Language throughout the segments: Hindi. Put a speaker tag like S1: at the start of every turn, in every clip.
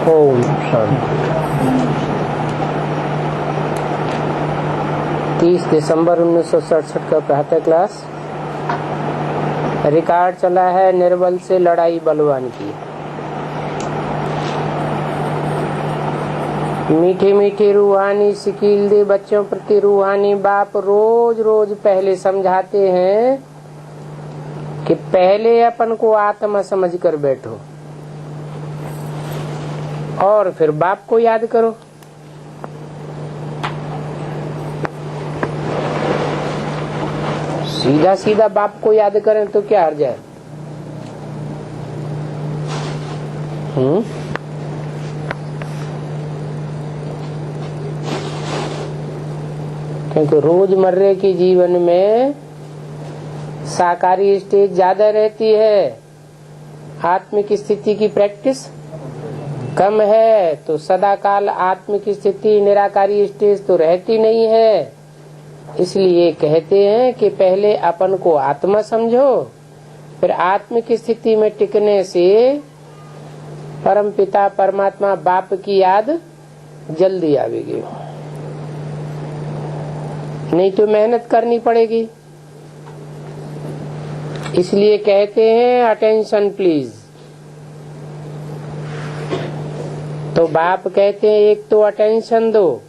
S1: ओम शांति। 30 दिसंबर 1967 का प्रातः क्लास। रिकॉर्ड चला है निर्बल से लड़ाई बलवान की। मीठी मीठी रूहानी सिकील दे बच्चों प्रति रूहानी बाप रोज रोज पहले समझाते हैं कि पहले अपन को आत्मा समझ कर बैठो और फिर बाप को याद करो। सीधा सीधा बाप को याद करें तो क्या हर्ज है? क्योंकि रोजमर्रे के जीवन में साकारी स्टेज ज्यादा रहती है, आत्मिक स्थिति की प्रैक्टिस कम है, तो सदा काल आत्मिक स्थिति निराकारी स्टेज तो रहती नहीं है। इसलिए कहते हैं कि पहले अपन को आत्मा समझो, फिर आत्मिक स्थिति में टिकने से परम पिता परमात्मा बाप की याद जल्दी आवेगी, नहीं तो मेहनत करनी पड़ेगी। इसलिए कहते हैं अटेंशन प्लीज। तो बाप कहते हैं एक तो अटेंशन दो।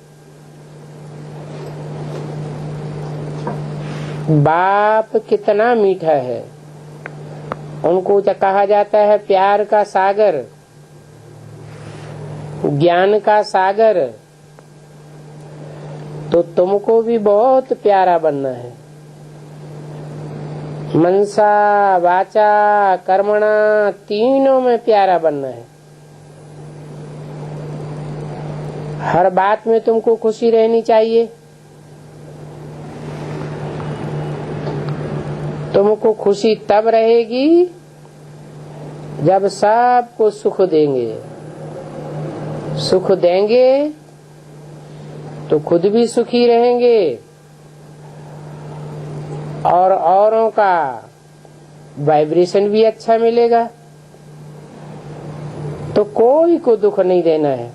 S1: बाप कितना मीठा है, उनको कहा जाता है प्यार का सागर, ज्ञान का सागर। तो तुमको भी बहुत प्यारा बनना है, मनसा वाचा कर्मणा तीनों में प्यारा बनना है। हर बात में तुमको खुशी रहनी चाहिए। तुमको खुशी तब रहेगी जब सबको सुख देंगे। सुख देंगे तो खुद भी सुखी रहेंगे और औरों का वाइब्रेशन भी अच्छा मिलेगा। तो कोई को दुख नहीं देना है।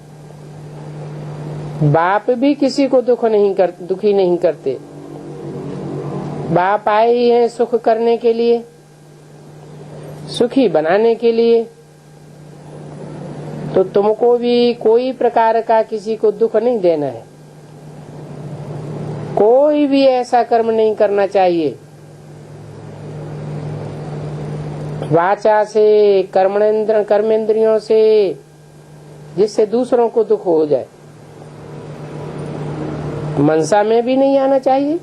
S1: बाप भी किसी को दुखी नहीं करते। बाप आए ही हैं सुख करने के लिए, सुखी बनाने के लिए। तो तुमको भी कोई प्रकार का किसी को दुख नहीं देना है। कोई भी ऐसा कर्म नहीं करना चाहिए वाचा से कर्मेंद्रियों से जिससे दूसरों को दुख हो जाए। मनसा में भी नहीं आना चाहिए,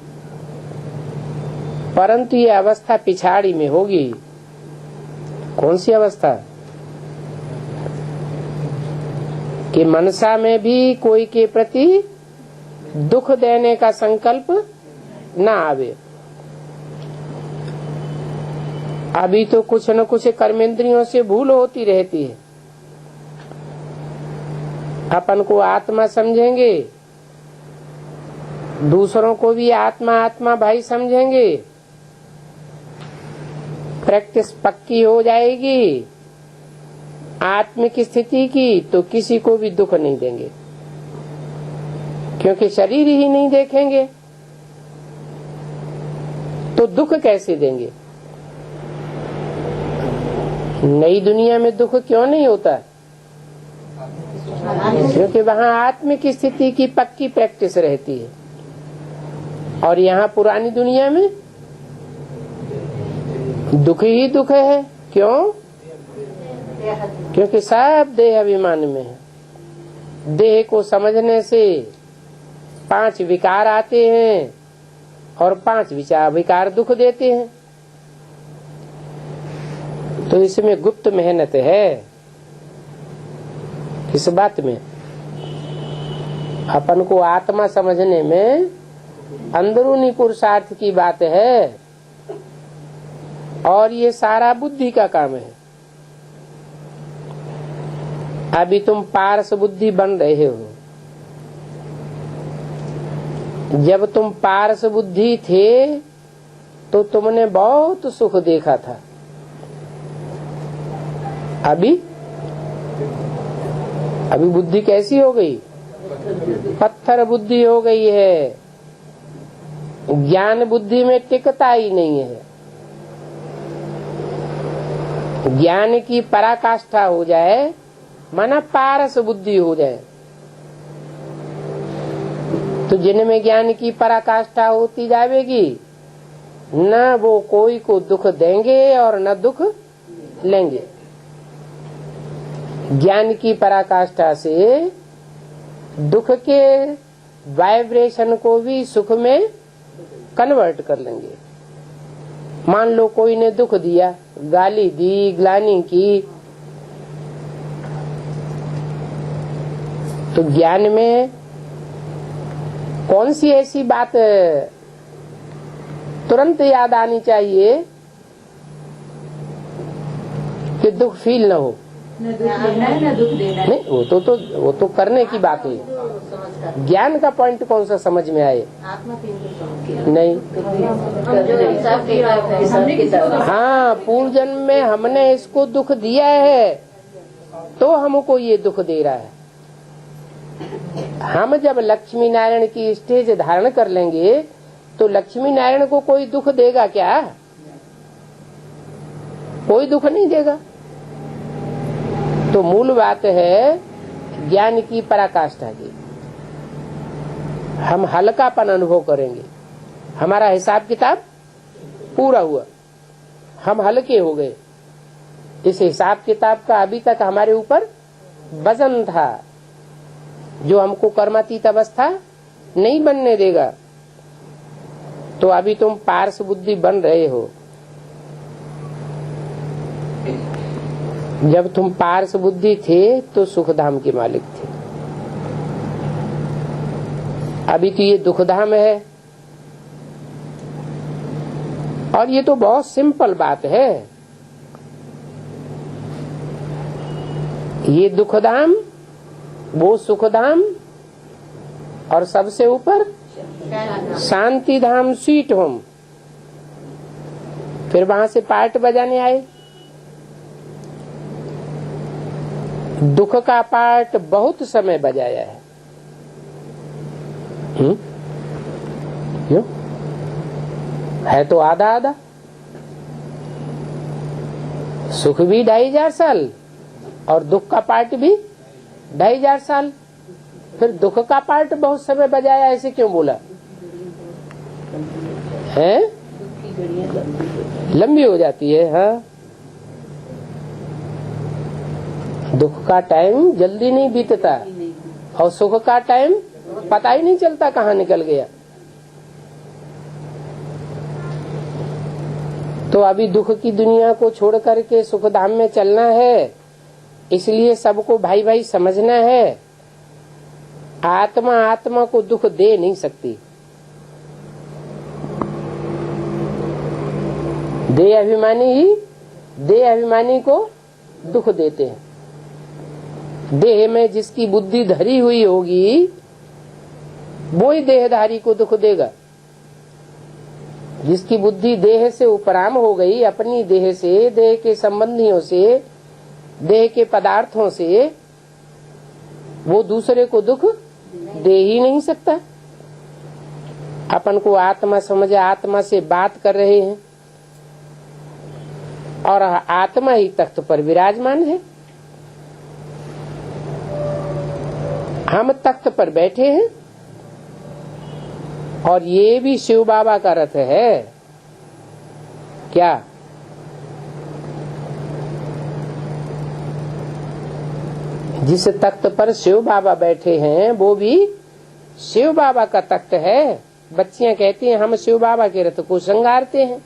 S1: परंतु ये अवस्था पिछाड़ी में होगी। कौन सी अवस्था? कि मनसा में भी कोई के प्रति दुख देने का संकल्प ना आवे। अभी तो कुछ न कुछ कर्मेंद्रियों से भूल होती रहती है। अपन को आत्मा समझेंगे, दूसरों को भी आत्मा आत्मा भाई समझेंगे, प्रैक्टिस पक्की हो जाएगी आत्मिक स्थिति की, तो किसी को भी दुख नहीं देंगे। क्योंकि शरीर ही नहीं देखेंगे तो दुख कैसे देंगे? नई दुनिया में दुख क्यों नहीं होता? क्योंकि वहाँ आत्मिक स्थिति की पक्की प्रैक्टिस रहती है। और यहाँ पुरानी दुनिया में दुख ही दुख है। क्यों? क्योंकि सब देह अभिमान में है। देह को समझने से 5 विकार आते हैं और 5 विकार दुख देते हैं। तो इसमें गुप्त मेहनत है। इस बात में अपन को आत्मा समझने में अंदरूनी पुरुषार्थ की बात है, और ये सारा बुद्धि का काम है। अभी तुम पारस बुद्धि बन रहे हो। जब तुम पारस बुद्धि थे तो तुमने बहुत सुख देखा था। अभी अभी बुद्धि कैसी हो गई? पत्थर बुद्धि हो गई है। ज्ञान बुद्धि में टिकता ही नहीं है। ज्ञान की पराकाष्ठा हो जाए, माना पारस बुद्धि हो जाए, तो जिनमें ज्ञान की पराकाष्ठा होती जाएगी, न वो कोई को दुख देंगे और न दुख लेंगे। ज्ञान की पराकाष्ठा से दुख के वाइब्रेशन को भी सुख में कन्वर्ट कर लेंगे। मान लो कोई ने दुख दिया, गाली दी, ग्लानि की, तो ज्ञान में कौन सी ऐसी बात तुरंत याद आनी चाहिए कि दुख फील न हो?
S2: न दुख लेना है न दुख देना है।
S1: नहीं, वो तो करने की बात हुई। ज्ञान का पॉइंट कौन सा समझ में आए? नहीं। हाँ, पूर्व जन्म में हमने इसको दुख दिया है तो हमको ये दुख दे रहा है। हम जब लक्ष्मी नारायण की स्टेज धारण कर लेंगे तो लक्ष्मी नारायण को कोई दुख देगा क्या? कोई दुख नहीं देगा। तो मूल बात है ज्ञान की पराकाष्ठा की। हम हल्कापन अनुभव करेंगे, हमारा हिसाब किताब पूरा हुआ, हम हल्के हो गए। इस हिसाब किताब का अभी तक हमारे ऊपर वजन था जो हमको कर्मातीत अवस्था नहीं बनने देगा। तो अभी तुम पार्श बुद्धि बन रहे हो। जब तुम पार्श बुद्धि थे तो सुखधाम के मालिक थे, अभी तो ये दुखधाम है। और ये तो बहुत सिंपल बात है। ये दुखधाम, वो सुखधाम, और सबसे ऊपर शांति धाम, स्वीट होम। फिर वहां से पार्ट बजाने आए। दुख का पार्ट बहुत समय बजाया है। क्यों? है तो आधा आधा। सुख भी 2500 साल और दुख का पार्ट भी 2500 साल। फिर दुख का पार्ट बहुत समय बजाया, ऐसे क्यों बोला है? लंबी हो जाती है। हाँ, दुख का टाइम जल्दी नहीं बीतता और सुख का टाइम पता ही नहीं चलता कहाँ निकल गया। तो अभी दुख की दुनिया को छोड़ करके सुख धाम में चलना है, इसलिए सबको भाई भाई समझना है। आत्मा आत्मा को दुख दे नहीं सकती। देह अभिमानी ही देह अभिमानी को दुख देते हैं। देह में जिसकी बुद्धि धरी हुई होगी वो ही देहधारी को दुख देगा। जिसकी बुद्धि देह से उपराम हो गई, अपनी देह से, देह के संबंधियों से, देह के पदार्थों से, वो दूसरे को दुख दे ही नहीं सकता। अपन को आत्मा समझे, आत्मा से बात कर रहे हैं और आत्मा ही तख्त पर विराजमान है। हम तख्त पर बैठे हैं और ये भी शिव बाबा का रथ है क्या? जिस तख्त पर शिव बाबा बैठे हैं वो भी शिव बाबा का तख्त है। बच्चियां कहती हैं हम शिव बाबा के रथ को श्रृंगारते हैं,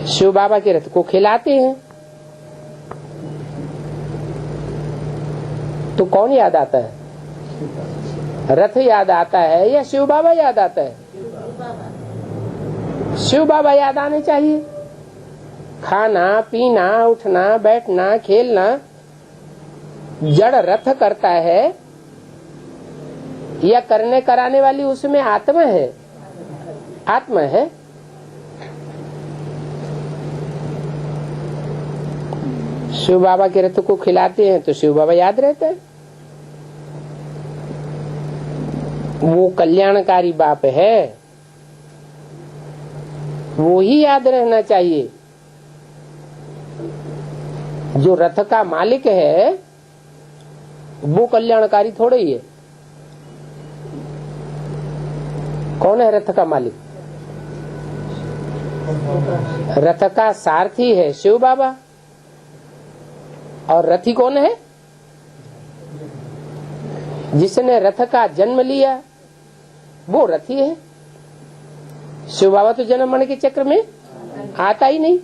S1: शिव बाबा के रथ को खिलाते हैं। तो कौन याद आता है? रथ याद आता है या शिव बाबा याद आता है? शिव बाबा याद आने चाहिए। खाना पीना, उठना बैठना, खेलना जड़ रथ करता है या करने कराने वाली उसमें आत्मा है? आत्मा है। शिव बाबा के रथ को खिलाते हैं तो शिव बाबा याद रहता है। वो कल्याणकारी बाप है, वो ही याद रहना चाहिए। जो रथ का मालिक है वो कल्याणकारी थोड़े ही है। कौन है रथ का मालिक? रथ का सारथी है शिव बाबा। और रथी कौन है? जिसने रथ का जन्म लिया वो रथी है। शिव बाबा तो जन्म मरण के चक्र में आता ही नहीं।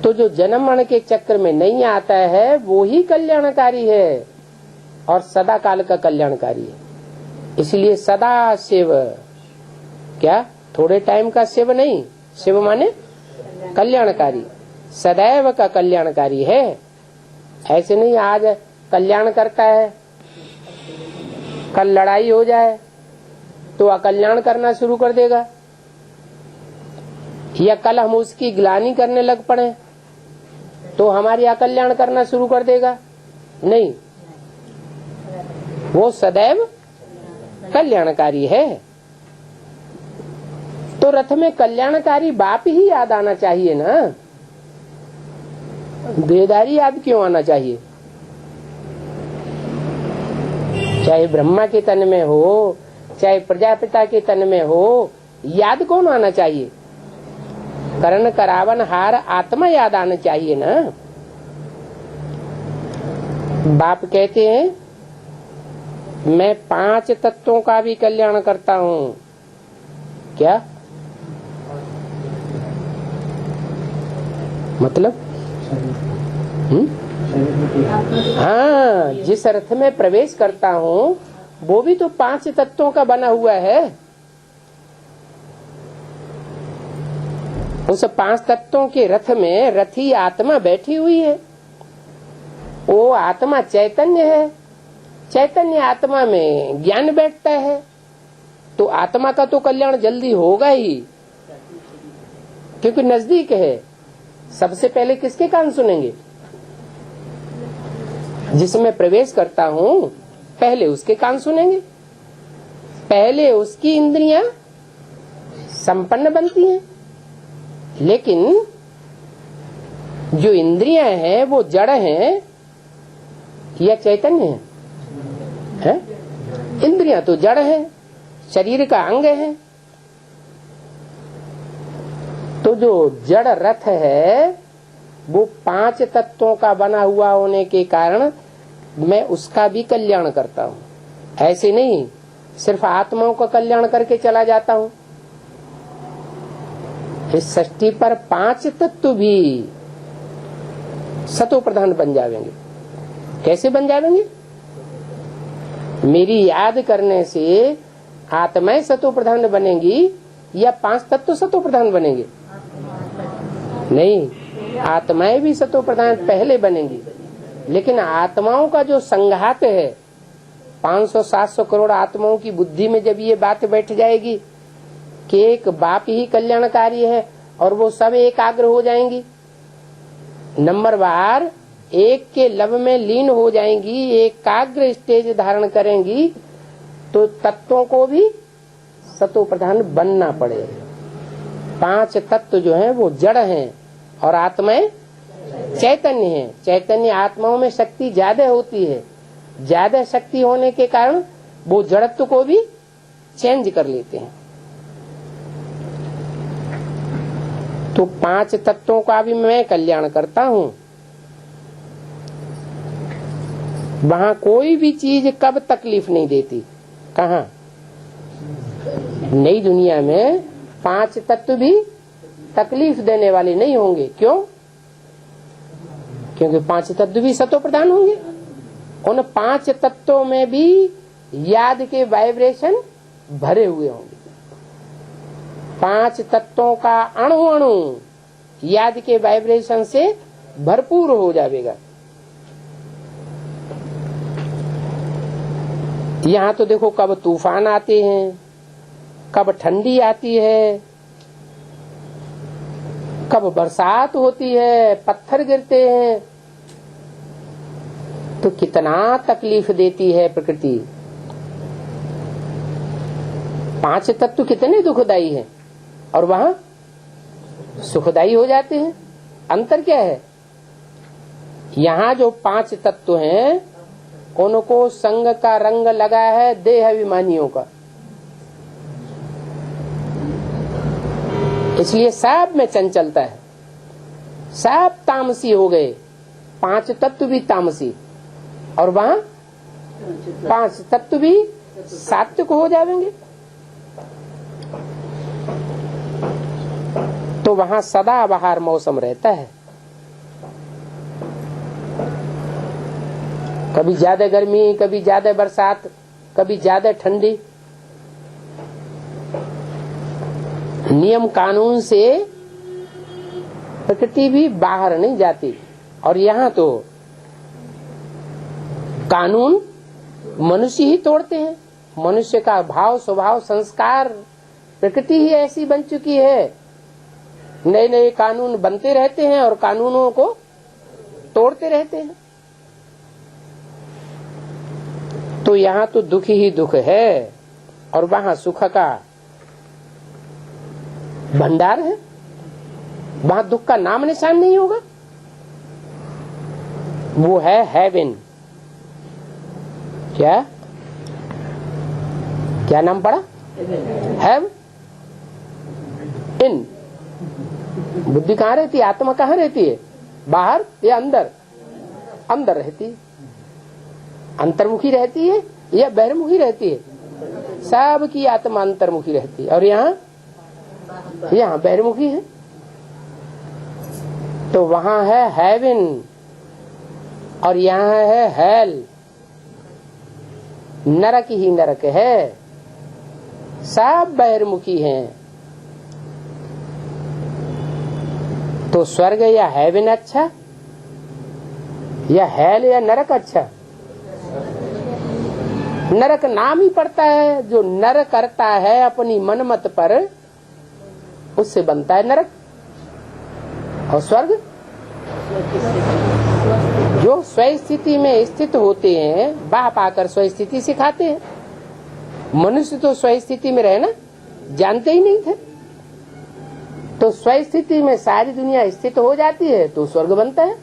S1: तो जो जन्म मरण के चक्र में नहीं आता है वो ही कल्याणकारी है और सदा काल का कल्याणकारी है। इसलिए सदा शिव, क्या थोड़े टाइम का शिव नहीं, शिव माने कल्याणकारी, सदैव का कल्याणकारी है। ऐसे नहीं आज कल्याण करता है, कल लड़ाई हो जाए तो अकल्याण करना शुरू कर देगा, या कल हम उसकी ग्लानि करने लग पड़े तो हमारी अकल्याण करना शुरू कर देगा। नहीं, वो सदैव कल्याणकारी है। तो रथ में कल्याणकारी बाप ही याद आना चाहिए ना, देहधारी याद क्यों आना चाहिए? चाहे ब्रह्मा के तन में हो, चाहे प्रजापिता के तन में हो, याद कौन आना चाहिए? करण करावन हार आत्मा याद आना चाहिए ना। बाप कहते हैं मैं 5 तत्वों का भी कल्याण करता हूँ। क्या मतलब? हाँ, जिस अर्थ में प्रवेश करता हूँ वो भी तो 5 तत्वों का बना हुआ है। उस 5 तत्वों के रथ में रथी आत्मा बैठी हुई है। वो आत्मा चैतन्य है, चैतन्य आत्मा में ज्ञान बैठता है, तो आत्मा का तो कल्याण जल्दी होगा ही, क्योंकि नजदीक है। सबसे पहले किसके कान सुनेंगे? जिसमें प्रवेश करता हूँ पहले उसके कान सुनेंगे, पहले उसकी इंद्रियां संपन्न बनती हैं। लेकिन जो इंद्रियां हैं वो जड़ हैं या चैतन्य है? इंद्रियां तो जड़ हैं, शरीर का अंग है। तो जो जड़ रथ है वो 5 तत्वों का बना हुआ होने के कारण मैं उसका भी कल्याण करता हूँ। ऐसे नहीं सिर्फ आत्माओं का कल्याण करके चला जाता हूँ। इस सृष्टि पर 5 तत्व भी सतो प्रधान बन जाएंगे। कैसे बन जाएंगे? मेरी याद करने से आत्माएं सतो प्रधान बनेंगी या 5 तत्व सतो प्रधान बनेंगे? नहीं, आत्माएं भी सतो प्रधान पहले बनेंगी। लेकिन आत्माओं का जो संघात है, 500-700 करोड़ आत्माओं की बुद्धि में जब ये बात बैठ जाएगी कि एक बाप ही कल्याणकारी है और वो सब एकाग्र हो जाएंगी, नंबर बार एक के लब में लीन हो जाएंगी, एकाग्र स्टेज धारण करेंगी, तो तत्वों को भी सतो प्रधान बनना पड़ेगा। 5 तत्व जो हैं वो जड़ हैं और आत्माएं चैतन्य है। चैतन्य आत्माओं में शक्ति ज्यादा होती है, ज्यादा शक्ति होने के कारण वो जड़त्व को भी चेंज कर लेते हैं। तो 5 तत्वों का भी मैं कल्याण करता हूँ। वहाँ कोई भी चीज कब तकलीफ नहीं देती। कहाँ? नई दुनिया में 5 तत्व भी तकलीफ देने वाले नहीं होंगे। क्यों? क्योंकि 5 तत्व भी सतो प्रधान होंगे। उन 5 तत्वों में भी याद के वाइब्रेशन भरे हुए होंगे। 5 तत्वों का अणु अणु याद के वाइब्रेशन से भरपूर हो जाएगा। यहाँ तो देखो कब तूफान आते हैं, कब ठंडी आती है, कब बरसात होती है, पत्थर गिरते हैं, तो कितना तकलीफ देती है प्रकृति। 5 तत्व कितने दुखदाई हैं और वहां सुखदाई हो जाते हैं। अंतर क्या है? यहाँ जो 5 तत्व हैं उनको संग का रंग लगा है देह अभिमानियों का, इसलिए सब में चंचलता है, सब तामसी हो गए। 5 तत्व भी तामसी और वहां 5 तत्व भी सात्विक हो जाएंगे। तो वहां सदा बहार मौसम रहता है, कभी ज्यादा गर्मी, कभी ज्यादा बरसात, कभी ज्यादा ठंडी। नियम कानून से प्रकृति भी बाहर नहीं जाती, और यहाँ तो कानून मनुष्य ही तोड़ते हैं। मनुष्य का भाव, स्वभाव, संस्कार, प्रकृति ही ऐसी बन चुकी है। नए नए कानून बनते रहते हैं और कानूनों को तोड़ते रहते हैं। तो यहाँ तो दुख ही दुख है और वहां सुख का भंडार है, वहां दुख का नाम निशान नहीं होगा। वो है हेवन। क्या नाम पड़ा? Have in. बुद्धि कहाँ रहती है? आत्मा कहाँ रहती है? बाहर या अंदर? अंदर रहती है। अंतर्मुखी रहती है या बहिर्मुखी रहती है? सबकी आत्मा अंतर्मुखी रहती है और यहाँ बहिर्मुखी है। तो वहां है हेवन और यहाँ है हेल। नरक ही नरक है, सब बहिर्मुखी हैं। तो स्वर्ग या हेवन अच्छा या हेल या नरक अच्छा? नरक नाम ही पड़ता है। जो नर करता है अपनी मनमत पर, उससे बनता है नरक। और स्वर्ग जो स्वस्थिति में स्थित होते हैं, बाप आकर स्वस्थिति सिखाते हैं। मनुष्य तो स्वस्थिति में रहना जानते ही नहीं थे, तो स्वस्थिति में सारी दुनिया स्थित हो जाती है तो स्वर्ग बनता है।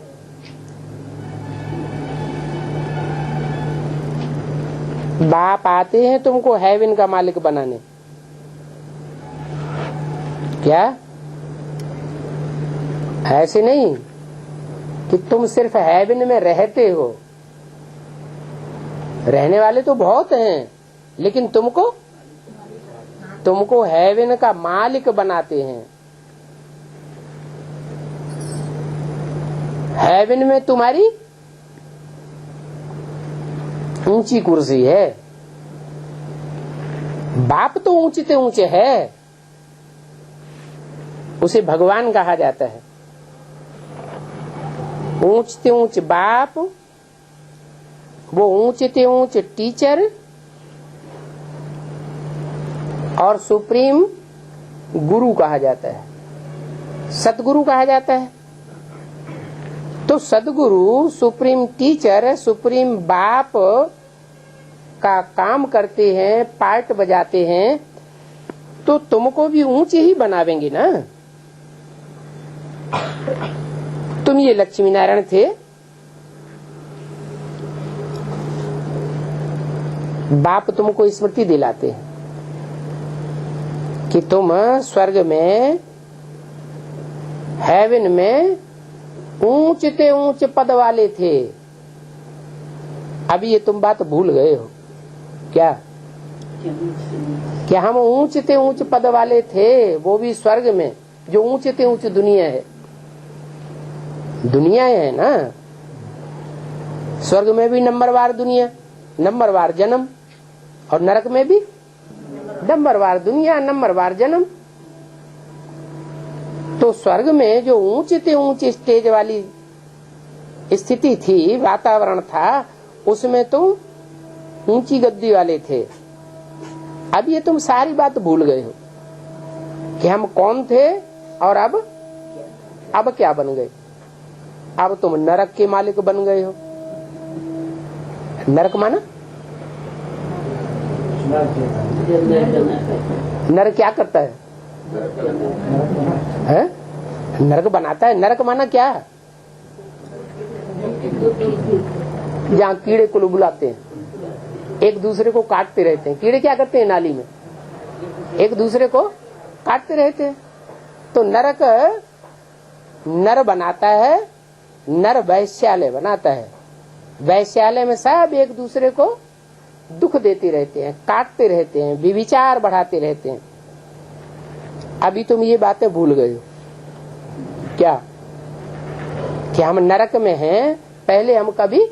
S1: बाप आते हैं तुमको हेवन का मालिक बनाने। क्या ऐसे नहीं कि तुम सिर्फ हेवन में रहते हो? रहने वाले तो बहुत हैं, लेकिन तुमको हेवन का मालिक बनाते हैं। हेवन में तुम्हारी ऊंची कुर्सी है। बाप तो ऊंचे से ऊंचे है, उसे भगवान कहा जाता है। ऊंचे ऊंचे बाप, वो ऊंचे ऊंचे टीचर और सुप्रीम गुरु कहा जाता है, सतगुरु कहा जाता है। तो सदगुरु, सुप्रीम टीचर, सुप्रीम बाप का काम करते हैं, पार्ट बजाते हैं, तो तुमको भी ऊंचे ही बनावेंगे ना। तुम ये लक्ष्मी नारायण थे, बाप तुमको स्मृति दिलाते हैं कि तुम स्वर्ग में, हेवन में ऊंचे ऊंचे पद वाले थे। अभी ये तुम बात भूल गए हो क्या हम ऊंचे ऊंचे पद वाले थे, वो भी स्वर्ग में, जो ऊंचे ऊंचे दुनिया है। दुनिया है ना, स्वर्ग में भी नंबरवार दुनिया, नंबरवार जन्म, और नरक में भी नंबरवार दुनिया, नंबरवार जन्म। तो स्वर्ग में जो ऊंचे ऊंचे स्टेज वाली स्थिति थी, वातावरण था, उसमें तो ऊंची गद्दी वाले थे। अब ये तुम सारी बात भूल गए हो कि हम कौन थे और अब अब क्या बन गए? अब तुम नरक के मालिक बन गए हो। नरक माना नरक क्या करता है? नरक बनाता है। नरक माना क्या है? जहाँ कीड़े को बुलाते हैं, एक दूसरे को काटते रहते हैं। कीड़े क्या करते हैं? नाली में एक दूसरे को काटते रहते हैं। तो नरक नर बनाता है, नर वैश्यालय बनाता है। वैश्यालय में सब एक दूसरे को दुख देते रहते हैं, काटते रहते हैं, विविचार बढ़ाते रहते हैं। अभी तुम ये बातें भूल गए हो क्या कि हम नरक में हैं? पहले हम कभी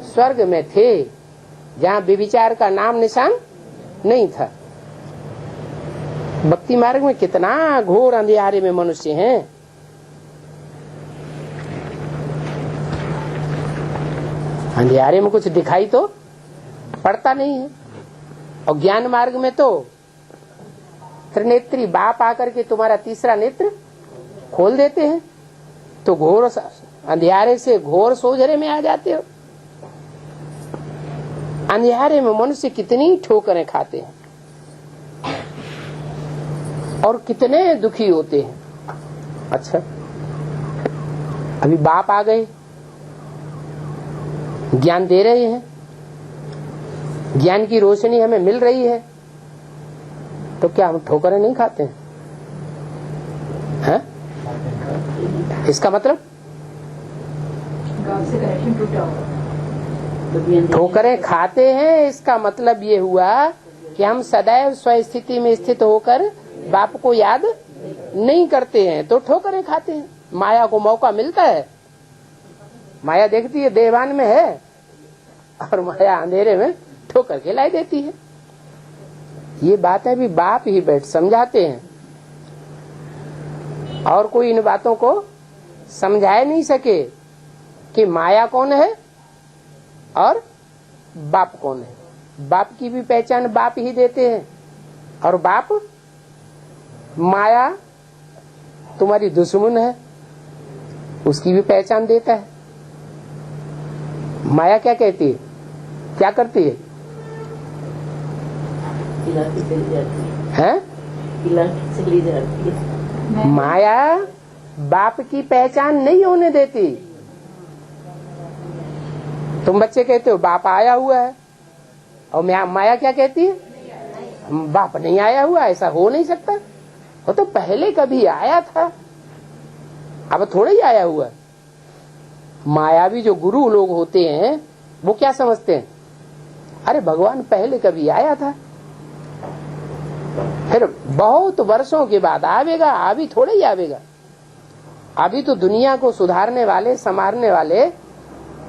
S1: स्वर्ग में थे, जहाँ विविचार का नाम निशान नहीं था। भक्ति मार्ग में कितना घोर अंधियारे में मनुष्य हैं। अंधियारे में कुछ दिखाई तो पड़ता नहीं है। और ज्ञान मार्ग में तो त्रिनेत्री बाप आकर के तुम्हारा तीसरा नेत्र खोल देते हैं, तो घोर अंधियारे से घोर सोझरे में आ जाते हो। अंधियारे में मनुष्य कितनी ठोकरें खाते हैं और कितने दुखी होते हैं। अच्छा, अभी बाप आ गए, ज्ञान दे रहे हैं, ज्ञान की रोशनी हमें मिल रही है, तो क्या हम ठोकरें नहीं खाते हैं? इसका मतलब ठोकरें खाते हैं। इसका मतलब ये हुआ कि हम सदैव स्वस्थिति में स्थित होकर बाप को याद नहीं करते हैं, तो ठोकरें खाते हैं। माया को मौका मिलता है, माया देखती है देवान में है, और माया अंधेरे में ठोकर के लाई देती है। ये बातें भी बाप ही बैठ समझाते हैं, और कोई इन बातों को समझा नहीं सके कि माया कौन है और बाप कौन है। बाप की भी पहचान बाप ही देते हैं, और बाप माया तुम्हारी दुश्मन है उसकी भी पहचान देता है। माया क्या कहती है, क्या करती है? माया बाप की पहचान नहीं होने देती। तुम बच्चे कहते हो बाप आया हुआ है, और माया क्या कहती है? बाप नहीं आया हुआ, ऐसा हो नहीं सकता, वो तो पहले कभी आया था, अब थोड़ा ही आया हुआ है। मायावी जो गुरु लोग होते हैं वो क्या समझते हैं? अरे भगवान पहले कभी आया था, फिर बहुत वर्षों के बाद आवेगा, अभी थोड़ा ही आवेगा। अभी तो दुनिया को सुधारने वाले, संवारने वाले,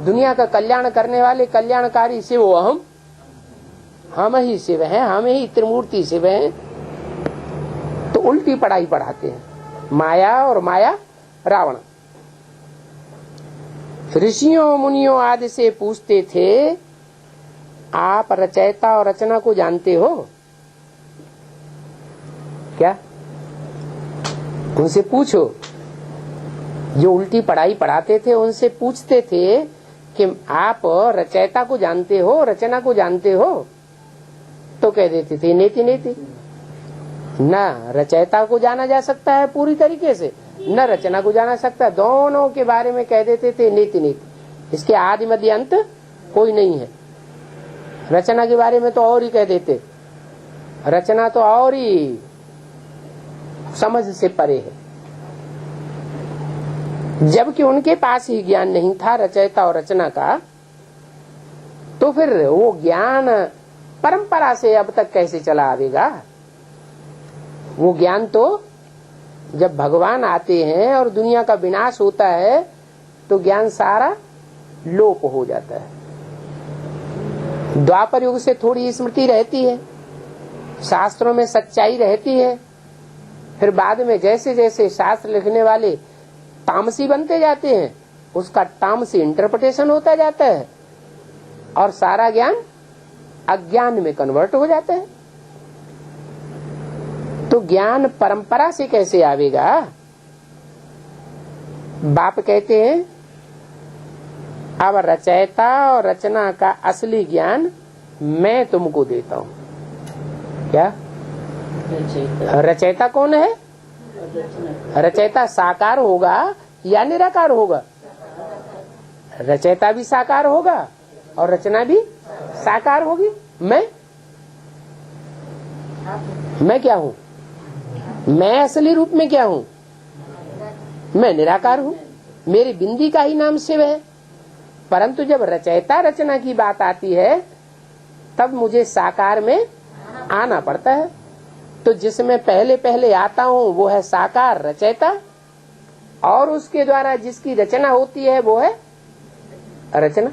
S1: दुनिया का कल्याण करने वाले कल्याणकारी शिव हम ही शिव हैं, हम ही त्रिमूर्ति शिव हैं। तो उल्टी पढ़ाई पढ़ाते हैं, माया और माया रावण। ऋषियों मुनियों आदि से पूछते थे, आप रचयिता और रचना को जानते हो क्या? उनसे पूछो। जो उल्टी पढ़ाई पढ़ाते थे उनसे पूछते थे कि आप रचयिता को जानते हो, रचना को जानते हो? तो कह देते थे नेति नेति। न रचयिता को जाना जा सकता है पूरी तरीके से, न रचना को जाना सकता है। दोनों के बारे में कह देते थे नीति नीति। इसके आदि मध्य अंत कोई नहीं है। रचना के बारे में तो और ही कह देते, रचना तो और ही समझ से परे है। जबकि उनके पास ही ज्ञान नहीं था रचयिता और रचना का, तो फिर वो ज्ञान परंपरा से अब तक कैसे चला आवेगा? वो ज्ञान तो जब भगवान आते हैं और दुनिया का विनाश होता है तो ज्ञान सारा लोप हो जाता है। द्वापर युग से थोड़ी स्मृति रहती है, शास्त्रों में सच्चाई रहती है, फिर बाद में जैसे जैसे शास्त्र लिखने वाले तामसी बनते जाते हैं, उसका तामसी इंटरप्रिटेशन होता जाता है और सारा ज्ञान अज्ञान में कन्वर्ट हो जाता है। तो ज्ञान परंपरा से कैसे आवेगा? बाप कहते हैं अब रचयिता और रचना का असली ज्ञान मैं तुमको देता हूँ। क्या रचयिता कौन है? रचयिता साकार होगा या निराकार होगा? रचयिता भी साकार होगा और रचना भी साकार होगी। मैं क्या हूँ? मैं असली रूप में क्या हूँ? मैं निराकार हूँ। मेरी बिंदी का ही नाम शिव है। परंतु जब रचयिता रचना की बात आती है तब मुझे साकार में आना पड़ता है। तो जिसमें पहले पहले आता हूँ वो है साकार रचयिता, और उसके द्वारा जिसकी रचना होती है वो है रचना।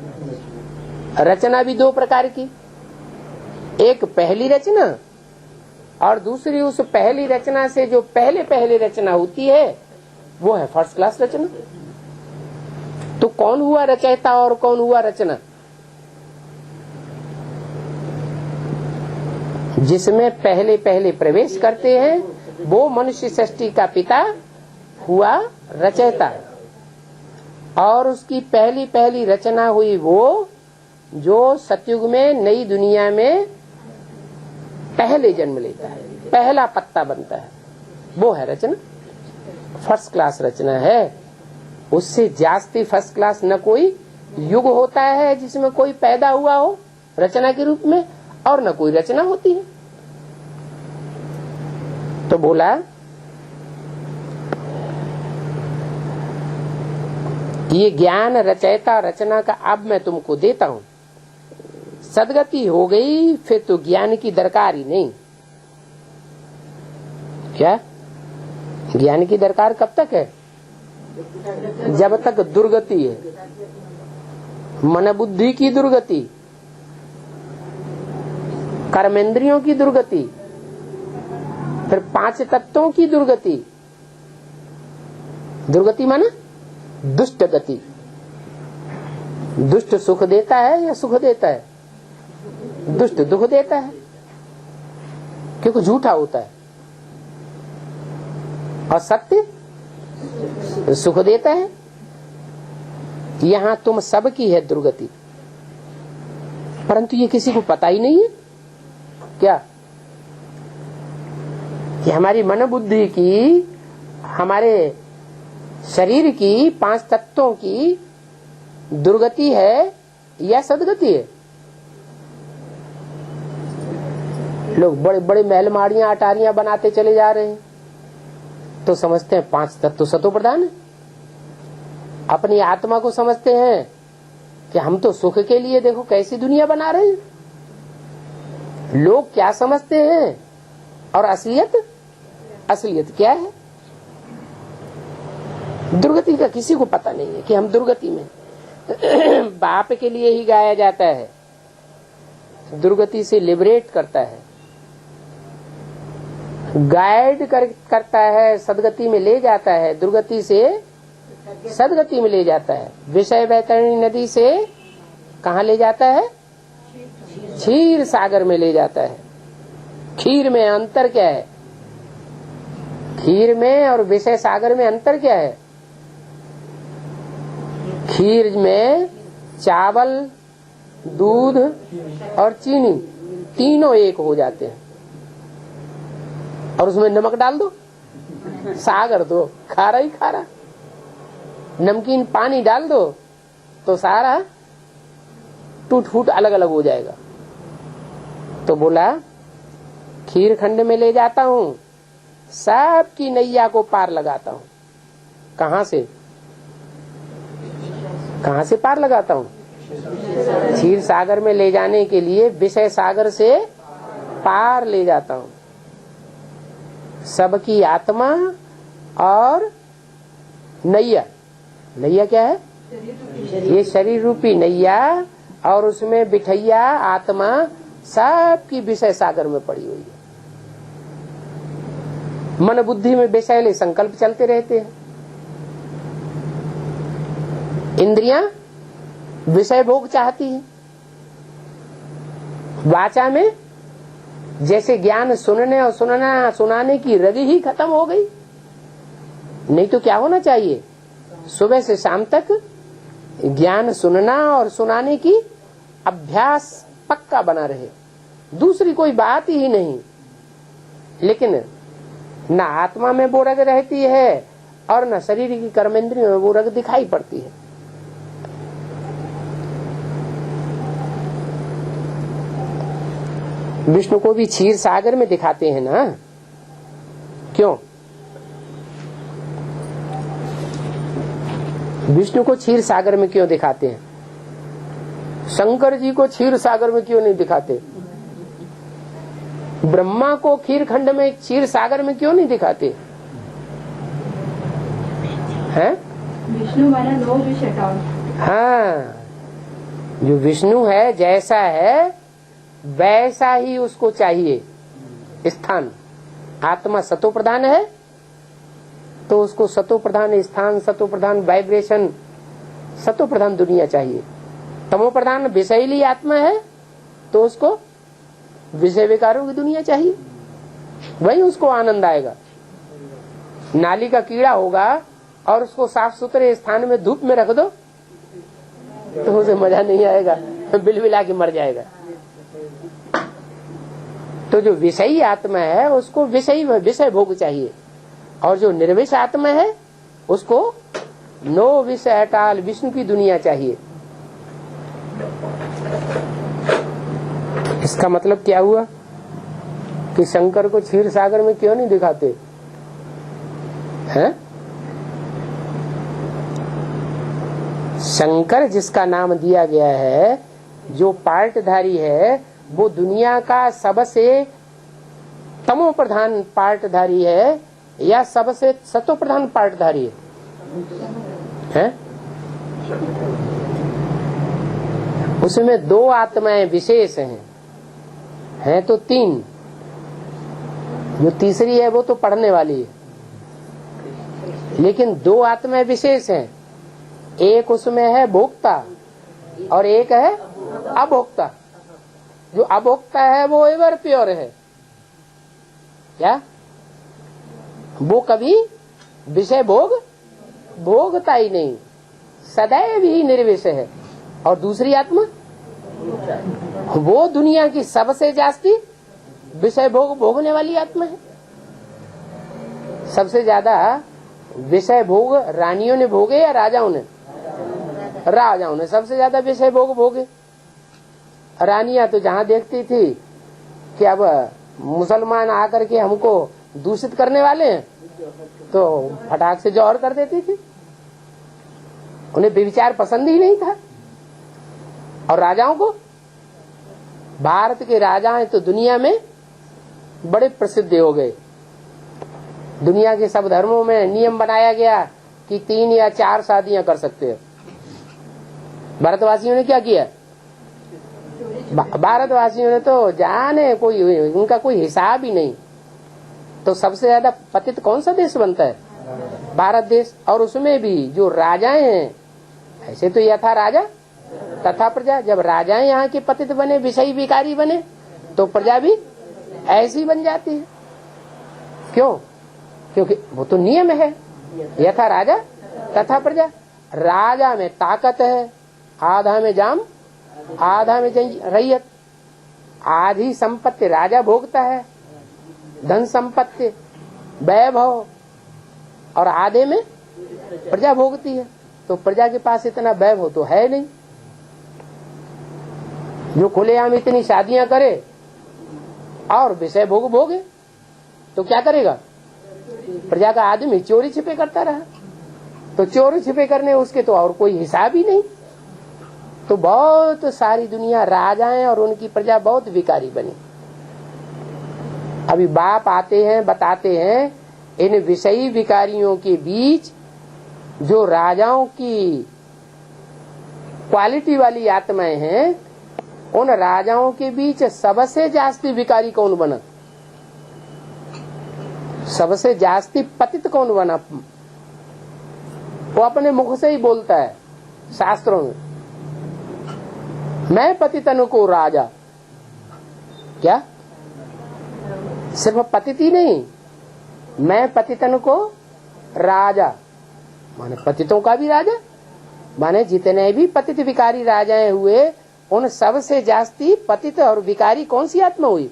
S1: रचना भी दो प्रकार की, एक पहली रचना और दूसरी उस पहली रचना से जो पहले पहले रचना होती है वो है फर्स्ट क्लास रचना। तो कौन हुआ रचयिता और कौन हुआ रचना? जिसमें पहले पहले प्रवेश करते हैं वो मनुष्य सृष्टि का पिता हुआ रचयिता, और उसकी पहली पहली रचना हुई वो जो सतयुग में नई दुनिया में पहले जन्म लेता है, पहला पत्ता बनता है, वो है रचना। फर्स्ट क्लास रचना है। उससे जास्ती फर्स्ट क्लास न कोई युग होता है जिसमें कोई पैदा हुआ हो रचना के रूप में, और न कोई रचना होती है। तो बोला ये ज्ञान रचयिता रचना का अब मैं तुमको देता हूं। सदगति हो गई फिर तो ज्ञान की दरकार ही नहीं। क्या ज्ञान की दरकार कब तक है? जब तक दुर्गति है, मन बुद्धि की दुर्गति, कर्मेंद्रियों की दुर्गति, फिर पांच तत्वों की दुर्गति। दुर्गति माना दुष्ट गति। दुष्ट सुख देता है या सुख देता है? दुष्ट दुख देता है क्योंकि झूठा होता है, और सत्य सुख देता है। यहां तुम सबकी है दुर्गति, परंतु ये किसी को पता ही नहीं है। क्या कि हमारी मन बुद्धि की, हमारे शरीर की, पांच तत्वों की दुर्गति है या सदगति है? लोग बड़े बड़े महल माड़ियां अटारियां बनाते चले जा रहे हैं तो समझते हैं पांच तत्व सतो प्रधान है। अपनी आत्मा को समझते हैं कि हम तो सुख के लिए देखो कैसी दुनिया बना रहे हैं। लोग क्या समझते हैं और असलियत क्या है? दुर्गति का किसी को पता नहीं है कि हम दुर्गति में। बाप के लिए ही गाया जाता है, दुर्गति से लिबरेट करता है, गाइड करता है, सदगति में ले जाता है, दुर्गति से सदगति में ले जाता है। विषय वैतरणी नदी से कहाँ ले जाता है? क्षीर सागर में ले जाता है। खीर में अंतर क्या है? खीर में और विषय सागर में अंतर क्या है? खीर में चावल, दूध और चीनी तीनों एक हो जाते हैं, और उसमें नमक डाल दो, सागर दो, खारा ही खारा। नमकीन पानी डाल दो तो सारा टूट फूट अलग अलग हो जाएगा। तो बोला खीर खंड में ले जाता हूं, सबकी नैया को पार लगाता हूं। कहां से पार लगाता हूं? क्षीर सागर में ले जाने के लिए विषय सागर से पार ले जाता हूं। सबकी आत्मा और नैया, नैया क्या है? ये शरीर रूपी नैया, और उसमें बिठैया आत्मा सबकी विषय सागर में पड़ी हुई है। मन बुद्धि में विषयले संकल्प चलते रहते हैं। इंद्रियां विषय भोग चाहती है। वाचा में जैसे ज्ञान सुनने और सुनाने की रग ही खत्म हो गई। नहीं तो क्या होना चाहिए? सुबह से शाम तक ज्ञान सुनना और सुनाने की अभ्यास पक्का बना रहे, दूसरी कोई बात ही नहीं। लेकिन न आत्मा में वो रग रहती है और न शरीर की कर्मेंद्रियों में वो रग दिखाई पड़ती है। विष्णु को भी क्षीर सागर में दिखाते हैं ना, क्यों? विष्णु को क्षीर सागर में क्यों दिखाते हैं? शंकर जी को क्षीर सागर में क्यों नहीं दिखाते? ब्रह्मा को खीर खंड में क्षीर सागर में क्यों नहीं दिखाते हैं?
S2: विष्णु वाला नो विश एट ऑल।
S1: हाँ, जो विष्णु है जैसा है वैसा ही उसको चाहिए स्थान। आत्मा सतो प्रधान है तो उसको सतो प्रधान स्थान, सतो प्रधान वाइब्रेशन, सतो प्रधान दुनिया चाहिए। तमो प्रधान विषयली आत्मा है तो उसको विषय विकारों की दुनिया चाहिए, वही उसको आनंद आएगा। नाली का कीड़ा होगा और उसको साफ सुथरे स्थान में धूप में रख दो तो उसे मजा नहीं आएगा, बिलबिला के मर जाएगा। तो जो विषयी आत्मा है उसको विषय भोग चाहिए, और जो निर्विष आत्मा है उसको नो विषय एट ऑल, विष्णु की दुनिया चाहिए। इसका मतलब क्या हुआ कि शंकर को क्षीर सागर में क्यों नहीं दिखाते हैं? शंकर जिसका नाम दिया गया है, जो पार्टधारी है, वो दुनिया का सबसे तमो प्रधान पार्टधारी है या सबसे सतो प्रधान पार्टधारी है? उसमें दो आत्माएं विशेष हैं तो तीन, जो तीसरी है वो तो पढ़ने वाली है, लेकिन दो आत्माएं विशेष हैं। एक उसमें है भोक्ता और एक है अभोक्ता। जो अभोक्ता है वो एवर प्योर है, क्या? वो कभी विषय भोगता ही नहीं, सदैव ही निर्विषय है। और दूसरी आत्मा वो दुनिया की सबसे जास्ती विषय भोगने वाली आत्मा है। सबसे ज्यादा विषय भोग रानियों ने भोगे या राजाओं ने? राजाओं ने सबसे ज्यादा विषय भोगे। रानियां तो जहां देखती थी कि अब मुसलमान आकर के हमको दूषित करने वाले हैं तो फटाक से जौहर कर देती थी, उन्हें व्यभिचार पसंद ही नहीं था। और राजाओं को, भारत के राजा हैं तो दुनिया में बड़े प्रसिद्ध हो गए। दुनिया के सब धर्मों में नियम बनाया गया कि 3 या 4 शादियां कर सकते हैं। भारतवासियों ने क्या किया? भारतवासियों ने तो जाने कोई उनका कोई हिसाब ही नहीं। तो सबसे ज्यादा पतित कौन सा देश बनता है? भारत देश। और उसमें भी जो राजाएं हैं, ऐसे तो यथा राजा तथा प्रजा, जब राजाएं यहाँ के पतित बने, विषयी विकारी बने, तो प्रजा भी ऐसी बन जाती है। क्यों? क्योंकि वो तो नियम है, यथा राजा तथा प्रजा। राजा में ताकत है, आधा में जाम, आधा में रैयत। आधी संपत्ति राजा भोगता है, धन संपत्ति वैभव, और आधे में प्रजा भोगती है। तो प्रजा के पास इतना वैभव तो है नहीं। जो खुलेआम इतनी शादियां करे और विषय भोगे तो क्या करेगा? प्रजा का आदमी चोरी छिपे करता रहा, तो चोरी छिपे करने उसके तो और कोई हिसाब ही नहीं। तो बहुत सारी दुनिया राजाएं और उनकी प्रजा बहुत विकारी बनी। अभी बाप आते हैं, बताते हैं इन विषयी विकारियों के बीच जो राजाओं की क्वालिटी वाली आत्माएं हैं, उन राजाओं के बीच सबसे जास्ती विकारी कौन बना? सबसे जास्ती पतित कौन बना? वो अपने मुख से ही बोलता है शास्त्रों में, मैं पतितन को राजा। क्या? सिर्फ पतित ही नहीं, मैं पतितन को राजा। माने पतितों का भी राजा, माने जितने भी पतित विकारी राजाएं हुए उन सबसे जास्ती पतित और विकारी कौन सी आत्मा हुई?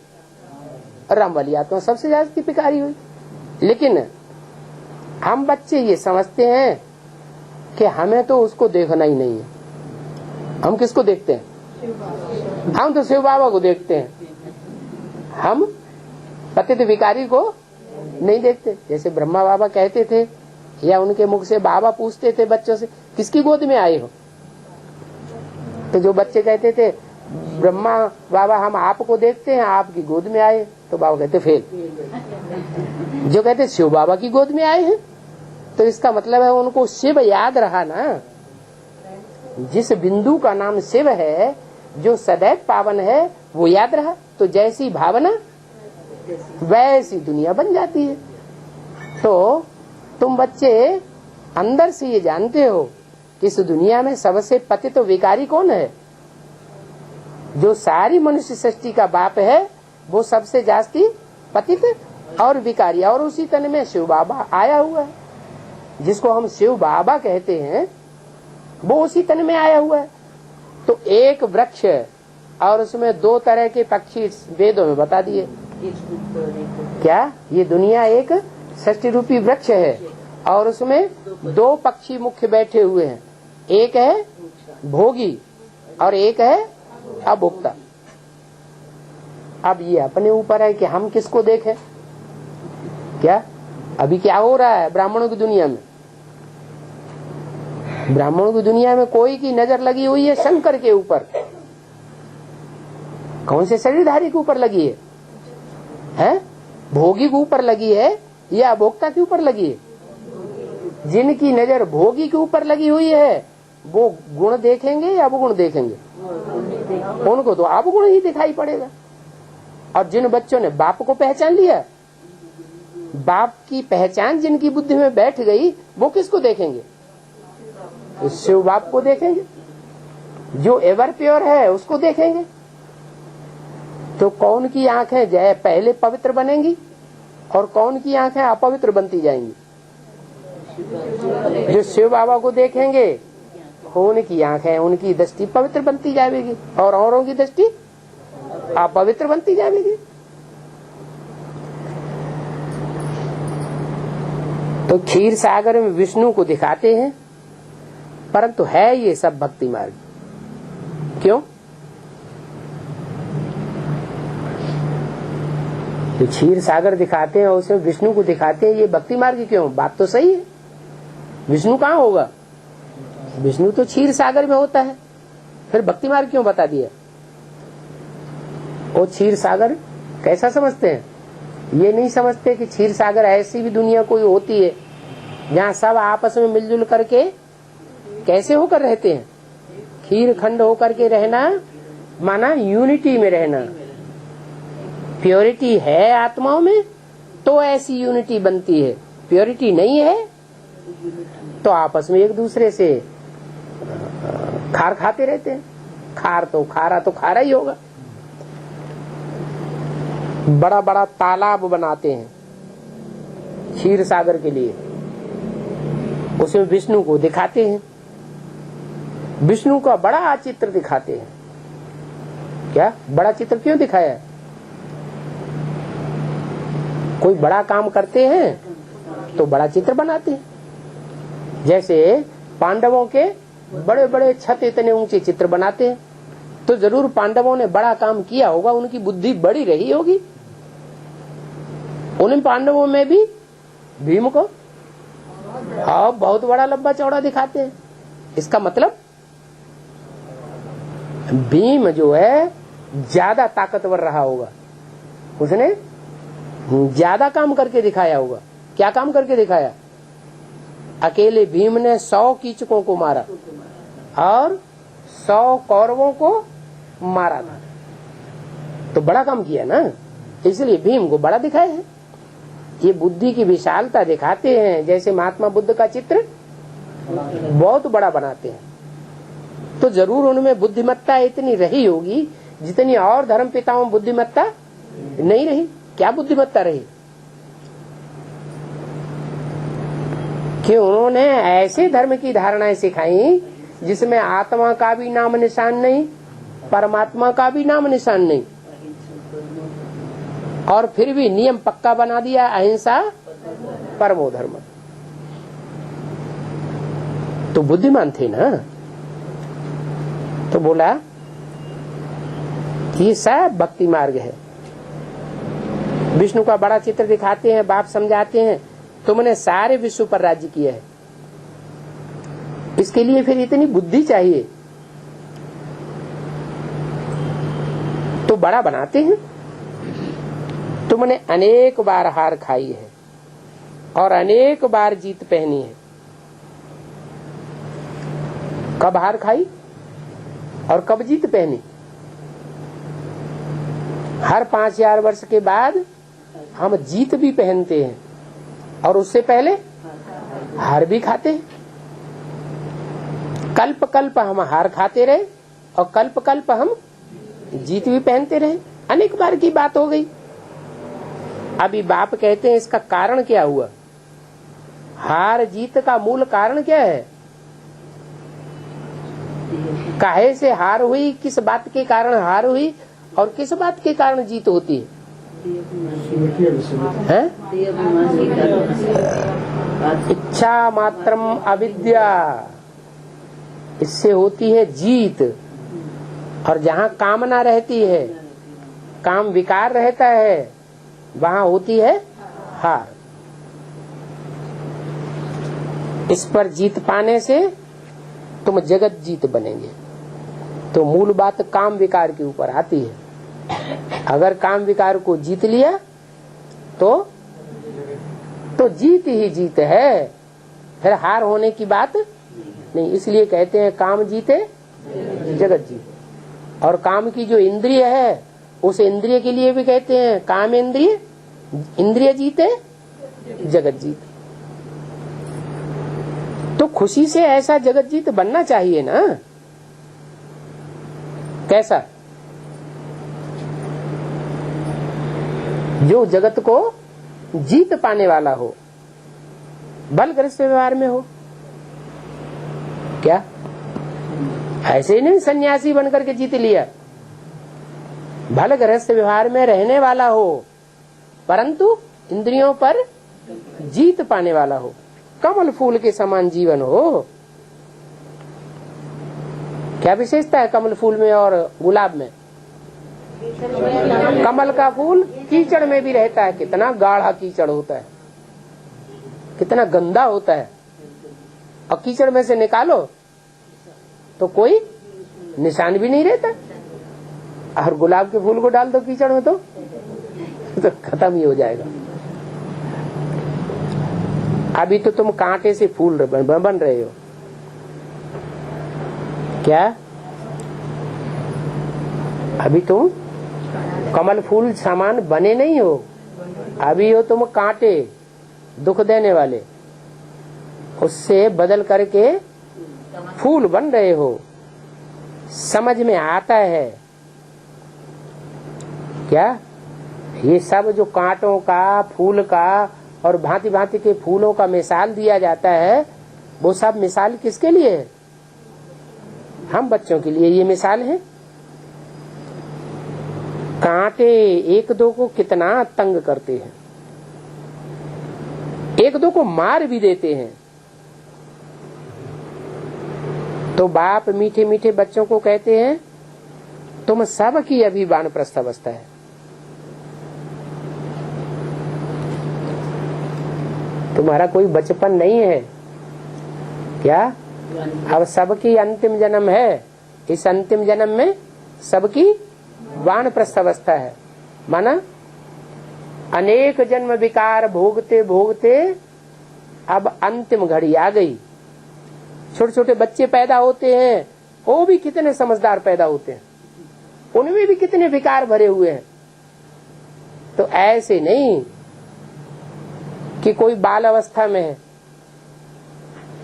S1: राम वाली आत्मा सबसे जास्ती विकारी हुई। लेकिन हम बच्चे ये समझते हैं कि हमें तो उसको देखना ही नहीं है। हम किसको देखते हैं? हम तो शिव बाबा को देखते हैं, हम पतित विकारी को नहीं देखते। जैसे ब्रह्मा बाबा कहते थे या उनके मुख से बाबा पूछते थे बच्चों से, किसकी गोद में आए हो? तो जो बच्चे कहते थे ब्रह्मा बाबा हम आपको देखते हैं, आपकी गोद में आए, तो बाबा कहते फेल। जो कहते शिव बाबा की गोद में आए हैं, तो इसका मतलब है उनको शिव याद रहा ना। जिस बिंदु का नाम शिव है, जो सदैव पावन है, वो याद रहा, तो जैसी भावना वैसी दुनिया बन जाती है। तो तुम बच्चे अंदर से ये जानते हो कि इस दुनिया में सबसे पतित विकारी कौन है? जो सारी मनुष्य सृष्टि का बाप है, वो सबसे जास्ती पतित और विकारी, और उसी तन में शिव बाबा आया हुआ है। जिसको हम शिव बाबा कहते हैं, वो उसी तन में आया हुआ है। तो एक वृक्ष और उसमें दो तरह के पक्षी वेदों में बता दिए। क्या ये दुनिया एक षष्टि रूपी वृक्ष है और उसमें दो पक्षी मुख्य बैठे हुए हैं, एक है भोगी और एक है अभोक्ता। अब ये अपने ऊपर है कि हम किसको देखें। क्या अभी क्या हो रहा है ब्राह्मणों की दुनिया में? ब्राह्मणों की दुनिया में कोई की नजर लगी हुई है शंकर के ऊपर। कौन से शरीरधारी के ऊपर लगी है? भोगी के ऊपर लगी है या अभोक्ता के ऊपर लगी है? जिनकी नजर भोगी के ऊपर लगी हुई है वो गुण देखेंगे या अवगुण देखेंगे? उनको तो अवगुण ही दिखाई पड़ेगा। और जिन बच्चों ने बाप को पहचान लिया, बाप की पहचान जिनकी बुद्धि में बैठ गई, वो किसको देखेंगे? शिव बाप को देखेंगे। जो एवर प्योर है उसको देखेंगे। तो कौन की आंखें पहले पवित्र बनेंगी और कौन की आंखें अपवित्र बनती जाएंगी? जो शिव बाबा को देखेंगे उनकी आंखें, उनकी दृष्टि पवित्र बनती जाएगी और औरों की दृष्टि अपवित्र बनती जाएगी। तो क्षीर सागर में विष्णु को दिखाते हैं, परंतु है ये सब भक्ति मार्ग। क्यों? तो क्षीर सागर दिखाते हैं और उसमें विष्णु को दिखाते हैं, ये भक्ति मार्ग क्यों? बात तो सही है। विष्णु कहाँ होगा? विष्णु तो क्षीर सागर में होता है, फिर भक्ति मार्ग क्यों बता दिया? वो क्षीर सागर कैसा समझते हैं? ये नहीं समझते कि क्षीर सागर ऐसी भी दुनिया कोई होती है जहाँ सब आपस में मिलजुल करके कैसे होकर रहते हैं। खीर खंड होकर के रहना माना यूनिटी में रहना। प्योरिटी है आत्माओं में तो ऐसी यूनिटी बनती है, प्योरिटी नहीं है तो आपस में एक दूसरे से खार खाते रहते हैं। खार तो खारा ही होगा। बड़ा बड़ा तालाब बनाते हैं क्षीर सागर के लिए, उसमें विष्णु को दिखाते हैं, विष्णु का बड़ा चित्र दिखाते हैं। क्या बड़ा चित्र क्यों दिखाया है? कोई बड़ा काम करते हैं तो बड़ा चित्र बनाते हैं। जैसे पांडवों के बड़े बड़े छत इतने ऊंचे चित्र बनाते हैं, तो जरूर पांडवों ने बड़ा काम किया होगा, उनकी बुद्धि बड़ी रही होगी। उन पांडवों में भी भीम को बहुत बड़ा लंबा चौड़ा दिखाते हैं। इसका मतलब भीम जो है ज्यादा ताकतवर रहा होगा, उसने ज्यादा काम करके दिखाया होगा। क्या काम करके दिखाया? अकेले भीम ने 100 कीचकों को मारा और 100 कौरवों को मारा था, तो बड़ा काम किया ना, इसलिए भीम को बड़ा दिखाया है। ये बुद्धि की विशालता दिखाते हैं। जैसे महात्मा बुद्ध का चित्र बहुत बड़ा बनाते हैं, तो जरूर उनमें बुद्धिमत्ता इतनी रही होगी जितनी और धर्म पिताओं बुद्धिमत्ता नहीं रही। क्या बुद्धिमत्ता रही? कि उन्होंने ऐसे धर्म की धारणाएं सिखाई जिसमें आत्मा का भी नाम निशान नहीं, परमात्मा का भी नाम निशान नहीं, और फिर भी नियम पक्का बना दिया, अहिंसा परमो धर्म। तो बुद्धिमान थे ना। तो बोला ये सब भक्ति मार्ग है। विष्णु का बड़ा चित्र दिखाते हैं, बाप समझाते हैं, तुमने सारे विश्व पर राज्य किया है, इसके लिए फिर इतनी बुद्धि चाहिए। तो बड़ा बनाते हैं। तुमने अनेक बार हार खाई है और अनेक बार जीत पहनी है। कब हार खाई और कब जीत पहनी? हर 5000 वर्ष के बाद हम जीत भी पहनते हैं और उससे पहले हार भी खाते हैं। कल्प कल्प हम हार खाते रहे और कल्प कल्प हम जीत भी पहनते रहे। अनेक बार की बात हो गई। अभी बाप कहते हैं इसका कारण क्या हुआ? हार जीत का मूल कारण क्या है? काहे से हार हुई, किस बात के कारण हार हुई और किस बात के कारण जीत होती है? इच्छा मात्रम अविद्या, इससे होती है जीत। और जहाँ कामना रहती है, काम विकार रहता है, वहाँ होती है हार। इस पर जीत पाने से तुम जगत जीत बनेंगे। तो मूल बात काम विकार के ऊपर आती है। अगर काम विकार को जीत लिया तो जीत ही जीत है, फिर हार होने की बात नहीं। इसलिए कहते हैं काम जीते जगत जीते। और काम की जो इंद्रिय है, उस इंद्रिय के लिए भी कहते हैं काम इंद्रिय, इंद्रिय जीते जगत जीते। तो खुशी से ऐसा जगत जीत बनना चाहिए ना। कैसा? जो जगत को जीत पाने वाला हो, बलग्रस्त व्यवहार में हो। क्या ऐसे ही नहीं सन्यासी बनकर के जीत लिया, बलग्रस्त व्यवहार में रहने वाला हो, परंतु इंद्रियों पर जीत पाने वाला हो, कमल फूल के समान जीवन हो। क्या विशेषता है कमल फूल में और गुलाब में? कमल का फूल कीचड़ में भी रहता है। कितना गाढ़ा कीचड़ होता है, कितना गंदा होता है, और कीचड़ में से निकालो तो कोई निशान भी नहीं रहता। और गुलाब के फूल को डाल दो कीचड़ में तो खत्म ही हो जाएगा। अभी तो तुम कांटे से फूल बन रहे हो। क्या? अभी तुम कमल फूल सामान बने नहीं हो, अभी हो तुम कांटे, दुख देने वाले, उससे बदल करके फूल बन रहे हो। समझ में आता है क्या? ये सब जो कांटों का, फूल का और भांति भांति के फूलों का मिसाल दिया जाता है, वो सब मिसाल किसके लिए है? हम बच्चों के लिए ये मिसाल है। कांटे एक दो को कितना तंग करते हैं, एक दो को मार भी देते हैं। तो बाप मीठे मीठे बच्चों को कहते हैं तुम सब की अभी वानप्रस्थ अवस्था है। तुम्हारा कोई बचपन नहीं है क्या? अब सबकी अंतिम जन्म है। इस अंतिम जन्म में सबकी वानप्रस्थ अवस्था है। माना अनेक जन्म विकार भोगते भोगते अब अंतिम घड़ी आ गई। छोटे छोटे बच्चे पैदा होते हैं, वो भी कितने समझदार पैदा होते हैं, उनमें भी कितने विकार भरे हुए हैं। तो ऐसे नहीं कि कोई बाल अवस्था में है,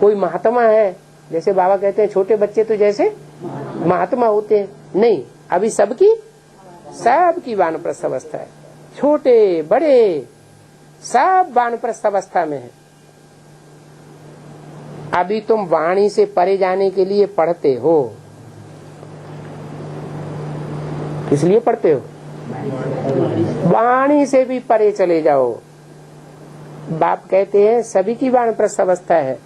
S1: कोई महात्मा है। जैसे बाबा कहते हैं छोटे बच्चे तो जैसे महात्मा होते हैं, नहीं, अभी सबकी वानप्रस्थ अवस्था है। छोटे बड़े सब वानप्रस्थ अवस्था में है। अभी तुम वाणी से परे जाने के लिए पढ़ते हो। किस लिए पढ़ते हो? वाणी से भी परे चले जाओ। बाप कहते हैं सभी की वानप्रस्थ अवस्था है,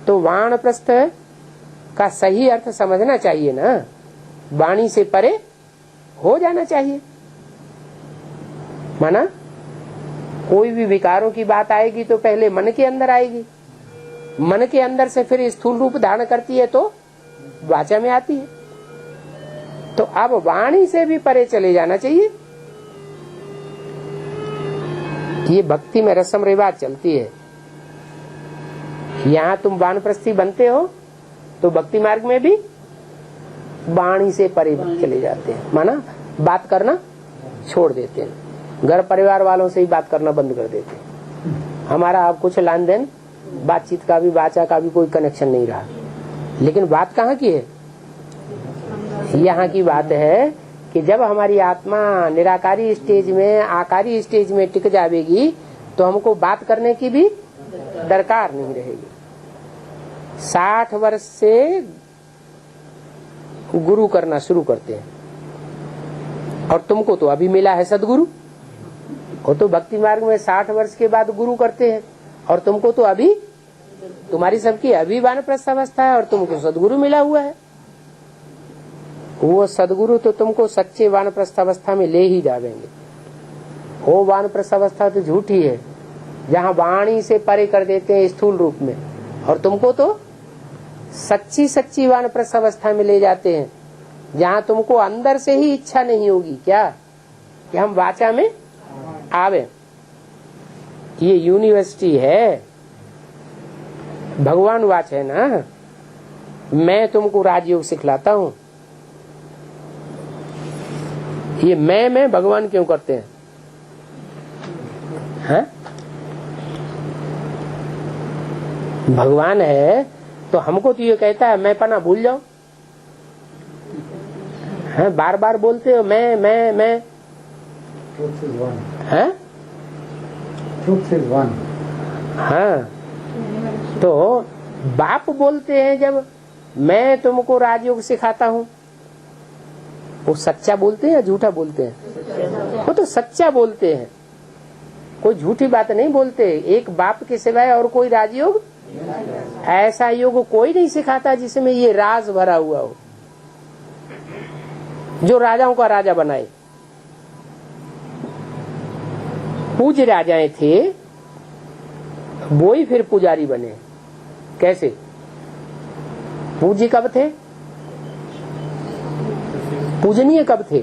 S1: तो वानप्रस्थ का सही अर्थ समझना चाहिए ना, वाणी से परे हो जाना चाहिए। माना कोई भी विकारों की बात आएगी तो पहले मन के अंदर आएगी, मन के अंदर से फिर स्थूल रूप धारण करती है तो वाचा में आती है। तो अब वाणी से भी परे चले जाना चाहिए। ये भक्ति में रस्म रिवाज चलती है। यहाँ तुम वानप्रस्थी बनते हो तो भक्ति मार्ग में भी वाणी से परे चले जाते हैं। माना बात करना छोड़ देते हैं, घर परिवार वालों से ही बात करना बंद कर देते हैं। हमारा अब कुछ लेन देन बातचीत का भी, वाचा का भी कोई कनेक्शन नहीं रहा। लेकिन बात कहाँ की है? यहाँ की बात है कि जब हमारी आत्मा निराकारी स्टेज में, आकारी स्टेज में टिक जाएगी तो हमको बात करने की भी दरकार नहीं रहेगी। 60 वर्ष से गुरु करना शुरू करते हैं, और तुमको तो अभी मिला है सदगुरु। वो तो भक्ति मार्ग में 60 वर्ष के बाद गुरु करते हैं, और तुमको तो अभी, तुम्हारी सबकी अभी वानप्रस्थ अवस्था है और तुमको सदगुरु मिला हुआ है। वो सदगुरु तो तुमको सच्चे वानप्रस्थ अवस्था में ले ही जावेंगे। वो वानप्रस्थ अवस्था तो झूठी है जहाँ वाणी से परे कर देते हैं स्थूल रूप में, और तुमको तो सच्ची सच्ची वानप्रस्थ अवस्था में ले जाते हैं जहाँ तुमको अंदर से ही इच्छा नहीं होगी क्या कि हम वाचा में आवे। ये यूनिवर्सिटी है, भगवान वाच है ना। मैं तुमको राजयोग सिखलाता हूँ। ये मैं भगवान क्यों करते हैं? हाँ? भगवान है तो हमको तो ये कहता है मैं पना भूल जाओ। हाँ, बार बार बोलते हो मैं। हाँ? हाँ, तो बाप बोलते हैं जब मैं तुमको राजयोग सिखाता हूँ, वो सच्चा बोलते हैं या झूठा बोलते हैं? वो तो सच्चा बोलते हैं, कोई झूठी बात नहीं बोलते। एक बाप के सिवाय और कोई राजयोग, ऐसा योग कोई नहीं सिखाता जिसमें ये राज भरा हुआ हो, जो राजाओं का राजा बनाए। पूज्य राजाएं थे, वो ही फिर पुजारी बने। कैसे? पूज्य कब थे? पूजनीय कब थे?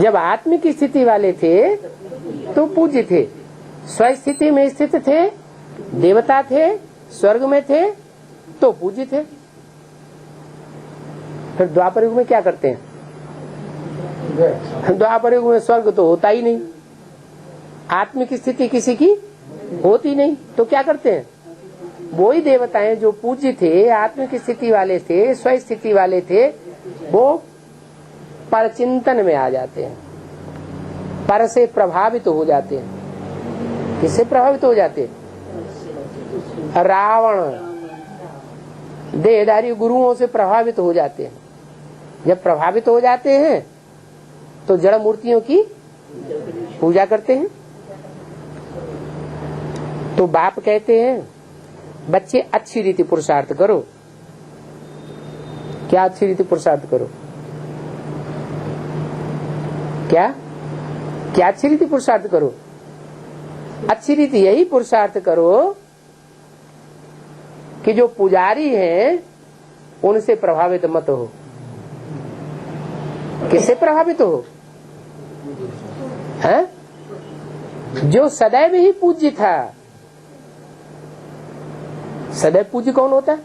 S1: जब आत्मिक स्थिति वाले थे तो पूज्य थे, स्वस्थिति में स्थित थे, देवता थे, स्वर्ग में थे तो पूज्य थे। फिर द्वापर युग में क्या करते हैं? द्वापर युग में स्वर्ग तो होता ही नहीं, आत्मिक स्थिति किसी की होती नहीं, तो क्या करते हैं? वो ही देवताएं जो पूज्य थे, आत्मिक स्थिति वाले थे, स्वस्थिति वाले थे, वो परचिंतन में आ जाते हैं, पर से प्रभावित हो जाते हैं। किससे प्रभावित हो जाते हैं? रावण देहधारी गुरुओं से प्रभावित हो जाते हैं। जब प्रभावित हो जाते हैं तो जड़ मूर्तियों की पूजा करते हैं। तो बाप कहते हैं बच्चे अच्छी रीति पुरुषार्थ करो। क्या अच्छी रीति पुरुषार्थ करो? क्या क्या अच्छी रीति पुरुषार्थ करो? अच्छी रीति यही पुरुषार्थ करो कि जो पुजारी हैं उनसे प्रभावित मत हो। किससे प्रभावित हो? हैं? जो सदैव ही पूज्य था। सदैव पूज्य कौन होता है?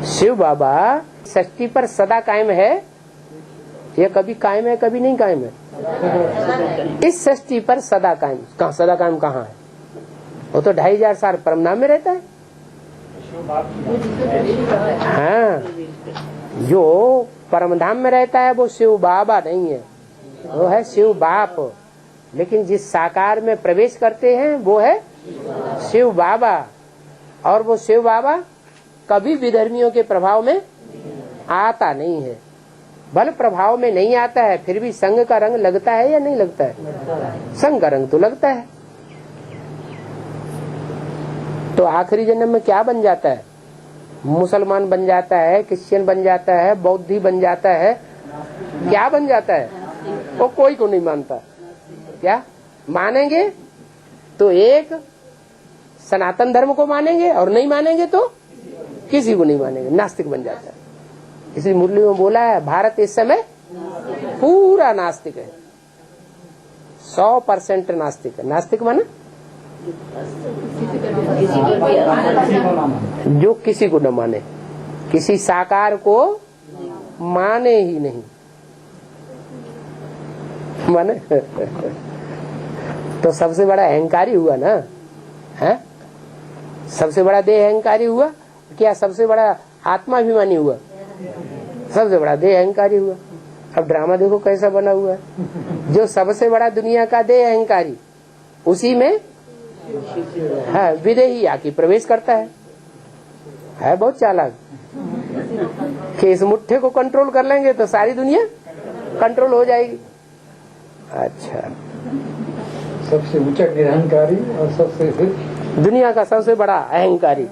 S1: शिव बाबा षष्ठी पर सदा कायम है, ये कभी कायम है कभी नहीं कायम है। इस षष्ठी पर सदा कायम, कहाँ सदा कायम कहाँ है? वो तो 2500 साल परमधाम में रहता है। हाँ, जो परमधाम में रहता है वो शिव बाबा नहीं है, वो है शिव बाप। लेकिन जिस साकार में प्रवेश करते हैं वो है शिव बाबा, और वो शिव बाबा कभी विधर्मियों के प्रभाव में आता नहीं है, बल प्रभाव में नहीं आता है, फिर भी संग का रंग लगता है या नहीं लगता है? संग का रंग तो लगता है। तो आखिरी जन्म में क्या बन जाता है? मुसलमान बन जाता है, क्रिश्चियन बन जाता है, बौद्धि बन जाता है, क्या बन जाता है? वो कोई को नहीं मानता। क्या मानेंगे तो एक सनातन धर्म को मानेंगे, और नहीं मानेंगे तो किसी को नहीं मानेंगे, नास्तिक बन जाता है। इसी मुरली में बोला है, भारत इस समय पूरा नास्तिक है, 100% नास्तिक है। नास्तिक माने जो किसी को न माने, किसी साकार को माने ही नहीं माने। तो सबसे बड़ा अहंकारी हुआ ना, है? सबसे बड़ा देह अहंकारी हुआ क्या? सबसे बड़ा आत्माभिमानी हुआ? सबसे बड़ा देह अहंकारी हुआ। अब ड्रामा देखो कैसा बना हुआ है, जो सबसे बड़ा दुनिया का देह अहंकारी, उसी में विदेही आके प्रवेश करता है बहुत चालाक, कि इस मुट्ठे को कंट्रोल कर लेंगे तो सारी दुनिया कंट्रोल हो जाएगी। अच्छा,
S3: सबसे ऊंचा निरहंकारी और सबसे
S1: दुनिया का सबसे बड़ा अहंकारी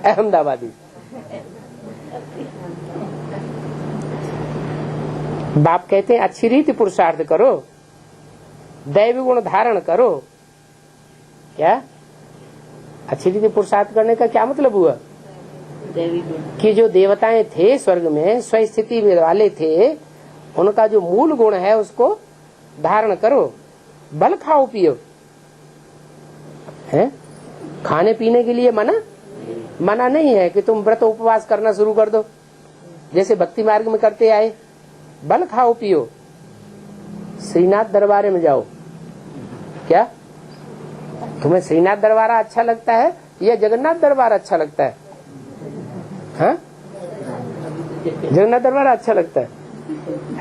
S1: अहमदाबादी। बाप कहते हैं अच्छी रीति पुरुषार्थ करो, दैवी गुण धारण करो। क्या अच्छी रीति पुरुषार्थ करने का क्या मतलब हुआ? कि जो देवताएं थे स्वर्ग में, स्वस्थिति में वाले थे, उनका जो मूल गुण है उसको धारण करो। बल खाओ पियो, है? खाने पीने के लिए मना नहीं है कि तुम व्रत उपवास करना शुरू कर दो, जैसे भक्ति मार्ग में करते आए। बल खाओ पियो, श्रीनाथ दरबार में जाओ। क्या तुम्हें श्रीनाथ दरबार अच्छा लगता है या जगन्नाथ दरबार अच्छा लगता है? हाँ, जगन्नाथ दरबार अच्छा लगता है।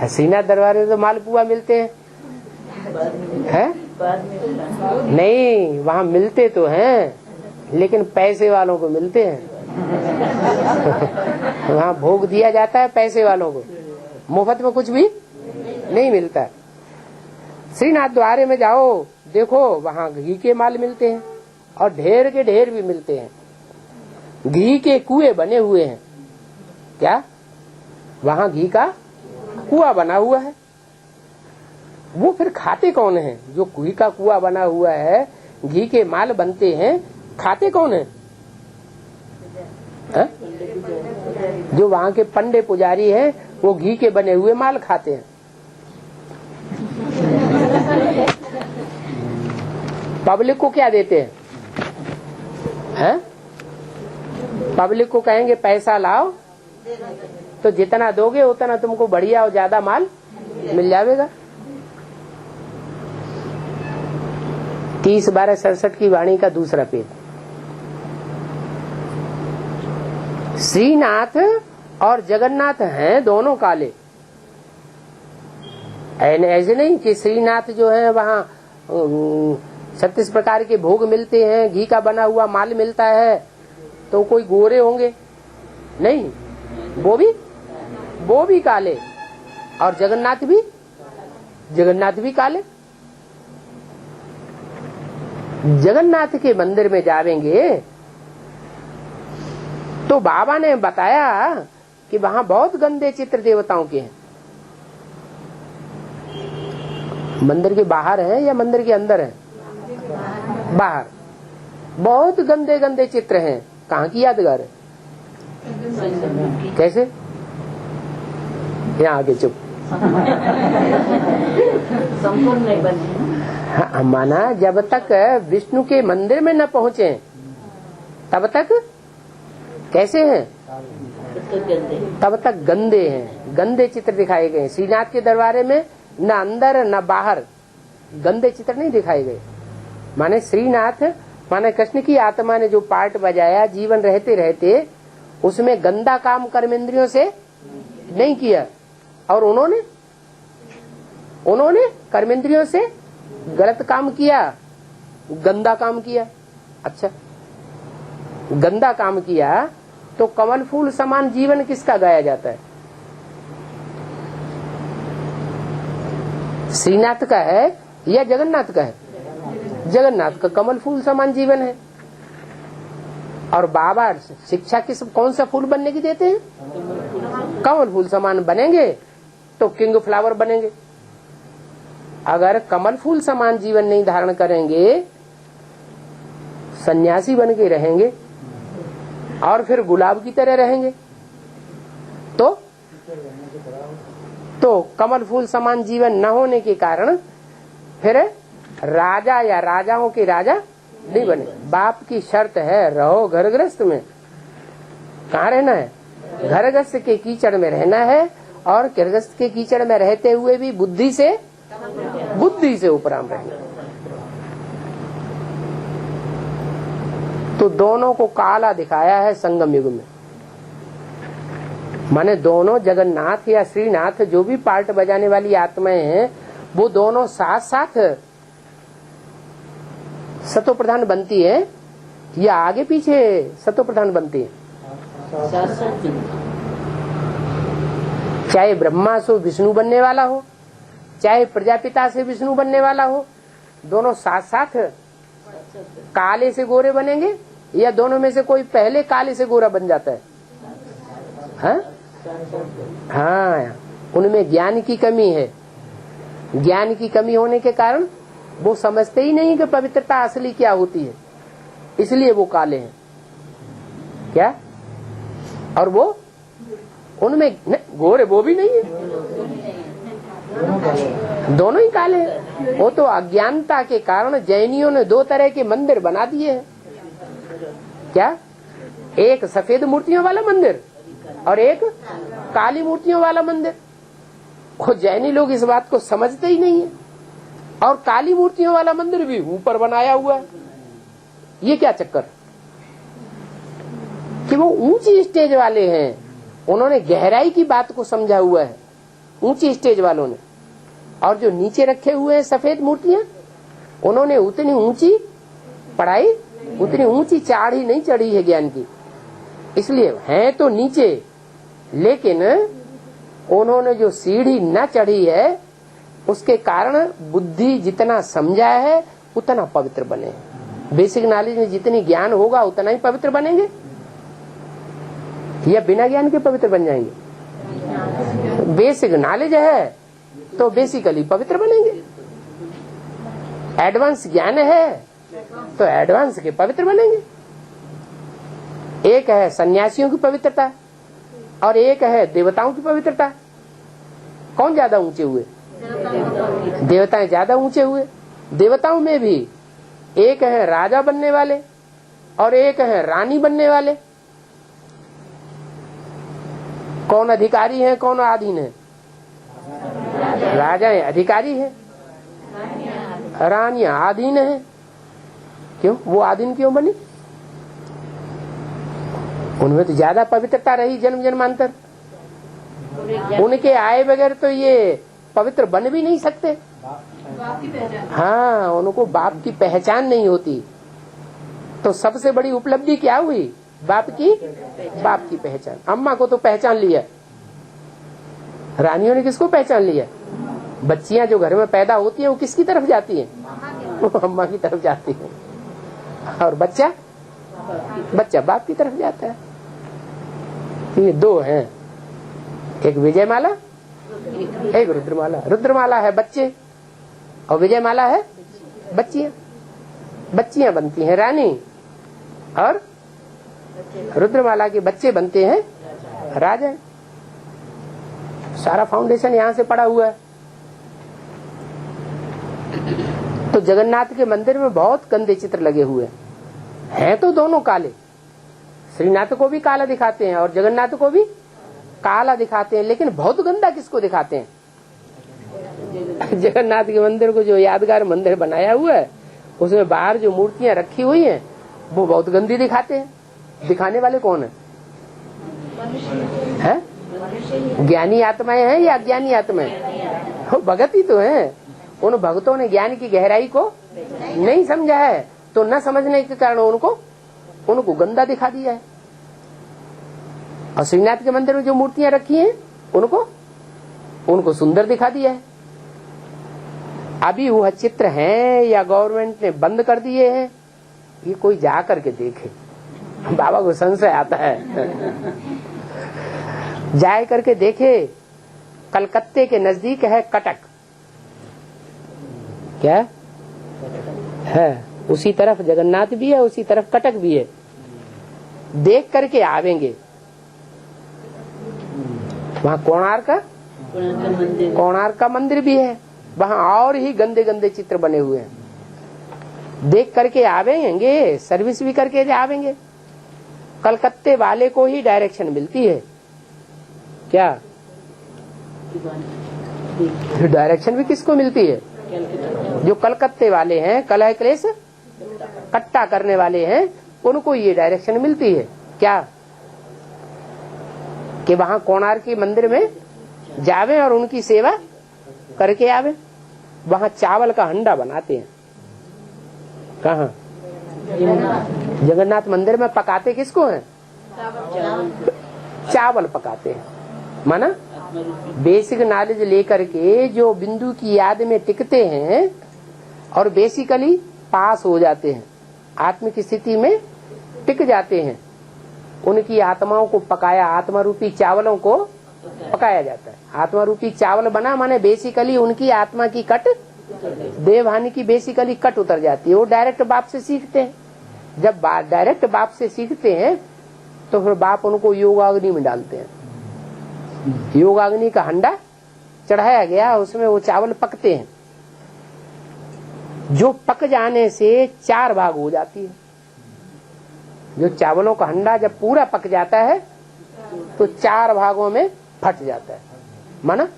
S1: श्रीनाथ दरबार में तो मालपुआ मिलते हैं, नहीं, वहाँ मिलते तो हैं लेकिन पैसे वालों को मिलते हैं। वहाँ भोग दिया जाता है पैसे वालों को, मुफ्त में कुछ भी नहीं मिलता। श्रीनाथ द्वारे में जाओ, देखो वहाँ घी के माल मिलते हैं और ढेर के ढेर भी मिलते हैं। घी के कुएं बने हुए हैं। क्या वहाँ घी का कुआं बना हुआ है? वो फिर खाते कौन है? जो घी का कुआं बना हुआ है, घी के माल बनते हैं, खाते कौन है? जो वहाँ के पंडे पुजारी हैं, वो घी के बने हुए माल खाते हैं। पब्लिक को क्या देते हैं? पब्लिक को कहेंगे पैसा लाओ, तो जितना दोगे उतना तुमको बढ़िया और ज्यादा माल मिल जाएगा। 30-12-67 की वाणी का दूसरा पेज। श्रीनाथ और जगन्नाथ हैं दोनों काले। ऐसे नहीं कि श्रीनाथ जो है वहाँ 36 प्रकार के भोग मिलते हैं, घी का बना हुआ माल मिलता है, तो कोई गोरे होंगे? नहीं, वो भी काले, और जगन्नाथ भी काले। जगन्नाथ के मंदिर में जाएंगे तो बाबा ने बताया कि वहाँ बहुत गंदे चित्र देवताओं के हैं। मंदिर के बाहर है या मंदिर के अंदर है? बाहर बहुत गंदे गंदे चित्र हैं। कहाँ की यादगार है? कैसे? यहाँ आगे चुप।
S4: संपूर्ण नहीं बने।
S1: हाँ, माना जब तक विष्णु के मंदिर में न पहुँचे तब तक कैसे हैं? तब तक गंदे हैं, गंदे चित्र दिखाए गए। श्रीनाथ के दरबारे में न अंदर न बाहर गंदे चित्र नहीं दिखाए गए। माने श्रीनाथ, माने कृष्ण की आत्मा ने जो पार्ट बजाया जीवन रहते रहते, उसमें गंदा काम कर्मेंद्रियों से नहीं किया, और उन्होंने कर्मेंद्रियों से गलत काम किया, गंदा काम किया। अच्छा, गंदा काम किया तो कमल फूल समान जीवन किसका गाया जाता है? श्रीनाथ का है या जगन्नाथ का है? जगन्नाथ का कमल फूल समान जीवन है। और बाबा शिक्षा किस कौन सा फूल बनने की देते हैं? कमल फूल समान बनेंगे तो किंग फ्लावर बनेंगे। अगर कमल फूल समान जीवन नहीं धारण करेंगे, सन्यासी बन के रहेंगे और फिर गुलाब की तरह रहेंगे तो कमल फूल समान जीवन न होने के कारण फिर राजा या राजाओं के राजा नहीं बने। बाप की शर्त है, रहो घर गृहस्थ में। कहाँ रहना है? घर गृहस्थ के कीचड़ में रहना है, और गृहस्थ के कीचड़ में रहते हुए भी बुद्धि से उपराम रहना। तो दोनों को काला दिखाया है संगम युग में। माने दोनों जगन्नाथ या श्रीनाथ जो भी पार्ट बजाने वाली आत्माएं हैं, वो दोनों साथ साथ सतो प्रधान बनती है या आगे पीछे सतो प्रधान बनती है? चाहे ब्रह्मा से विष्णु बनने वाला हो, चाहे प्रजापिता से विष्णु बनने वाला हो, दोनों साथ साथ काले से गोरे बनेंगे या दोनों में से कोई पहले काले से गोरा बन जाता है? हाँ, उनमें ज्ञान की कमी है। ज्ञान की कमी होने के कारण वो समझते ही नहीं कि पवित्रता असली क्या होती है, इसलिए वो काले हैं। क्या? और वो उनमें गोरे वो भी नहीं है, दोनों ही काले हैं। वो तो अज्ञानता के कारण जैनियों ने दो तरह के मंदिर बना दिए हैं। क्या? एक सफेद मूर्तियों वाला मंदिर और एक काली मूर्तियों वाला मंदिर। वो जैनी लोग इस बात को समझते ही नहीं है। और काली मूर्तियों वाला मंदिर भी ऊपर बनाया हुआ है। ये क्या चक्कर कि वो ऊंची स्टेज वाले हैं, उन्होंने गहराई की बात को समझा हुआ है ऊंची स्टेज वालों ने। और जो नीचे रखे हुए हैं सफेद मूर्तियां, उन्होंने उतनी ऊंची पढ़ाई, उतनी ऊंची चाढ़ी नहीं चढ़ी है ज्ञान की, इसलिए हैं तो नीचे, लेकिन उन्होंने जो सीढ़ी न चढ़ी है उसके कारण बुद्धि जितना समझा है उतना पवित्र बने। बेसिक नॉलेज में जितनी ज्ञान होगा उतना ही पवित्र बनेंगे या बिना ज्ञान के पवित्र बन जाएंगे? बेसिक नॉलेज है तो बेसिकली पवित्र बनेंगे। एडवांस ज्ञान है तो एडवांस के पवित्र बनेंगे। एक है सन्यासियों की पवित्रता और एक है देवताओं की पवित्रता। कौन ज्यादा ऊंचे हुए? देवताएं ज्यादा ऊंचे हुए। देवताओं में भी एक है राजा बनने वाले और एक है रानी बनने वाले। कौन अधिकारी है, कौन अधीन है? राजाएं अधिकारी है, रानियां अधीन है। क्यों? वो अधीन क्यों बनी? उनमें तो ज्यादा पवित्रता रही जन्म जन्मांतर। उनके आए बगैर तो ये पवित्र बन भी नहीं सकते। हाँ, उनको बाप की पहचान नहीं होती। तो सबसे बड़ी उपलब्धि क्या हुई? बाप की पहचान। अम्मा को तो पहचान लिया, रानियों ने किसको पहचान लिया? बच्चियां जो घर में पैदा होती हैं वो किसकी तरफ जाती हैं? वो अम्मा की तरफ जाती है। और बच्चा बाप की तरफ जाता है। तो ये दो हैं, एक विजयमाला एक रुद्रमाला। रुद्रमाला है बच्चे और विजयमाला है बच्चियां। बच्चियां बनती हैं रानी और रुद्रमाला के बच्चे बनते हैं राजा। सारा फाउंडेशन यहाँ से पड़ा हुआ है। तो जगन्नाथ के मंदिर में बहुत गंदे चित्र लगे हुए हैं तो दोनों काले। श्रीनाथ को भी काला दिखाते हैं और जगन्नाथ को भी काला दिखाते हैं, लेकिन बहुत गंदा किसको दिखाते हैं? जगन्नाथ के मंदिर को जो यादगार मंदिर बनाया हुआ है उसमें बाहर जो मूर्तियां रखी हुई हैं वो बहुत गंदी दिखाते हैं। दिखाने वाले कौन है? ज्ञानी आत्माएं हैं या अज्ञानी आत्माएं? भगत ही तो हैं। उन भक्तों ने ज्ञान की गहराई को नहीं समझा है तो न समझने के कारण उनको गंदा दिखा दिया है। और श्रीनाथ के मंदिर में जो मूर्तियां रखी हैं उनको सुंदर दिखा दिया है। अभी वह चित्र हैं या गवर्नमेंट ने बंद कर दिए हैं, ये कोई जा करके देखे। बाबा को संशय आता है। जाए करके देखे। कलकत्ते के नजदीक है कटक, क्या है, उसी तरफ जगन्नाथ भी है, उसी तरफ कटक भी है। देख करके आवेंगे। वहाँ कोणार्क का मंदिर भी है, वहाँ और ही गंदे गंदे चित्र बने हुए हैं। देख करके आवेंगे, सर्विस भी करके आवेंगे। कलकत्ते वाले को ही डायरेक्शन मिलती है, क्या डायरेक्शन भी किसको मिलती है? जो कलकत्ते वाले हैं, कलह क्लेश कट्टा करने वाले हैं, उनको ये डायरेक्शन मिलती है, क्या कि वहाँ कोणार्क के मंदिर में जावे और उनकी सेवा करके आवे। वहाँ चावल का हंडा बनाते हैं। कहाँ? जगन्नाथ मंदिर में पकाते किसको हैं? चावल पकाते हैं। माना बेसिक नॉलेज लेकर के जो बिंदु की याद में टिकते हैं और बेसिकली पास हो जाते हैं, आत्मिक स्थिति में टिक जाते हैं, उनकी आत्माओं को पकाया, आत्मा रूपी चावलों को पकाया जाता है। आत्मा रूपी चावल बना माने बेसिकली उनकी आत्मा की कट, देवहानि की बेसिकली कट उतर जाती है। वो डायरेक्ट बाप से सीखते हैं। जब डायरेक्ट बाप से सीखते हैं तो फिर बाप उनको योगाग्नि में डालते हैं। योगाग्नि का हंडा चढ़ाया गया, उसमें वो चावल पकते हैं। जो पक जाने से 4 भाग हो जाती है। जो चावलों का हंडा जब पूरा पक जाता है तो 4 भागों में फट जाता है। माना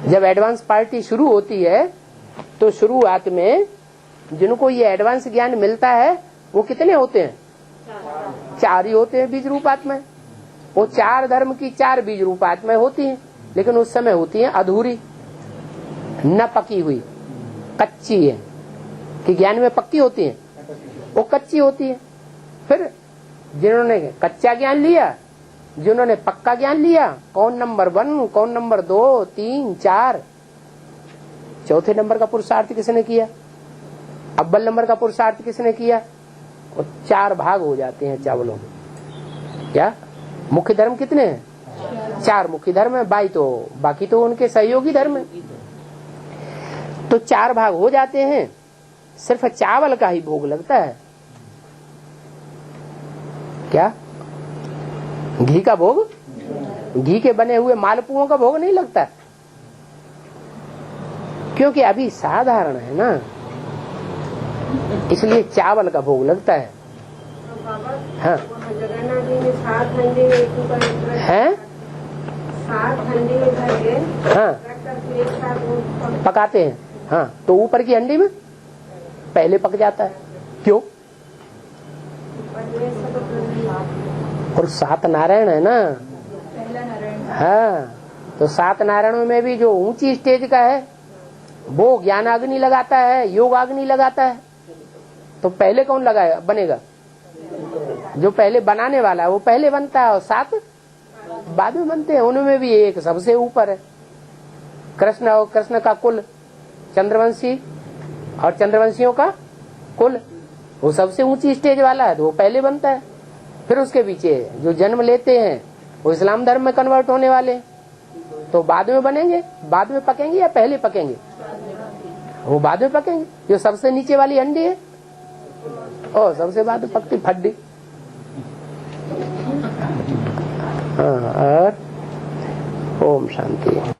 S1: जब एडवांस पार्टी शुरू होती है तो शुरुआत में जिनको ये एडवांस ज्ञान मिलता है वो कितने होते हैं? 4 ही होते हैं बीज रूप आत्माएं। वो 4 धर्म की 4 बीज रूप आत्माएं होती हैं, लेकिन उस समय होती हैं अधूरी, न पकी हुई, कच्ची है। कि ज्ञान में पक्की होती है, वो कच्ची होती है। फिर जिन्होंने कच्चा ज्ञान लिया, जिन्होंने पक्का ज्ञान लिया, कौन नंबर 1, कौन नंबर 2, 3, 4, चौथे नंबर का पुरुषार्थ किसने किया, अव्वल नंबर का पुरुषार्थ किसने किया, और 4 भाग हो जाते हैं चावलों में। क्या मुख्य धर्म कितने हैं? 4 मुख्य धर्म है, बाकी तो उनके सहयोगी धर्म है। तो 4 भाग हो जाते हैं, सिर्फ चावल का ही भोग लगता है। क्या घी का भोग? घी के बने हुए मालपुओं का भोग नहीं लगता, क्योंकि अभी साधारण है ना, इसलिए चावल का भोग लगता है। हाँ हैं? हाँ पकाते हैं। हाँ तो ऊपर की हंडी में पहले पक जाता है। क्यों? और 7 नारायण है ना। हाँ तो 7 नारायणों में भी जो ऊंची स्टेज का है वो ज्ञानाग्नि लगाता है, योगाग्नि लगाता है। तो पहले कौन बनेगा? जो पहले बनाने वाला है वो पहले बनता है और 7 बाद में बनते हैं। उनमें भी एक सबसे ऊपर है कृष्ण, और कृष्ण का कुल चंद्रवंशी, और चंद्रवंशियों का कुल वो सबसे ऊंची स्टेज वाला है, तो वो पहले बनता है। फिर उसके पीछे जो जन्म लेते हैं वो इस्लाम धर्म में कन्वर्ट होने वाले, तो बाद में बनेंगे, बाद में पकेंगे या पहले पकेंगे? वो बाद में पकेंगे। जो सबसे नीचे वाली हंडी है और सबसे बाद में पकती फड्डी। हाँ, और ओम शांति।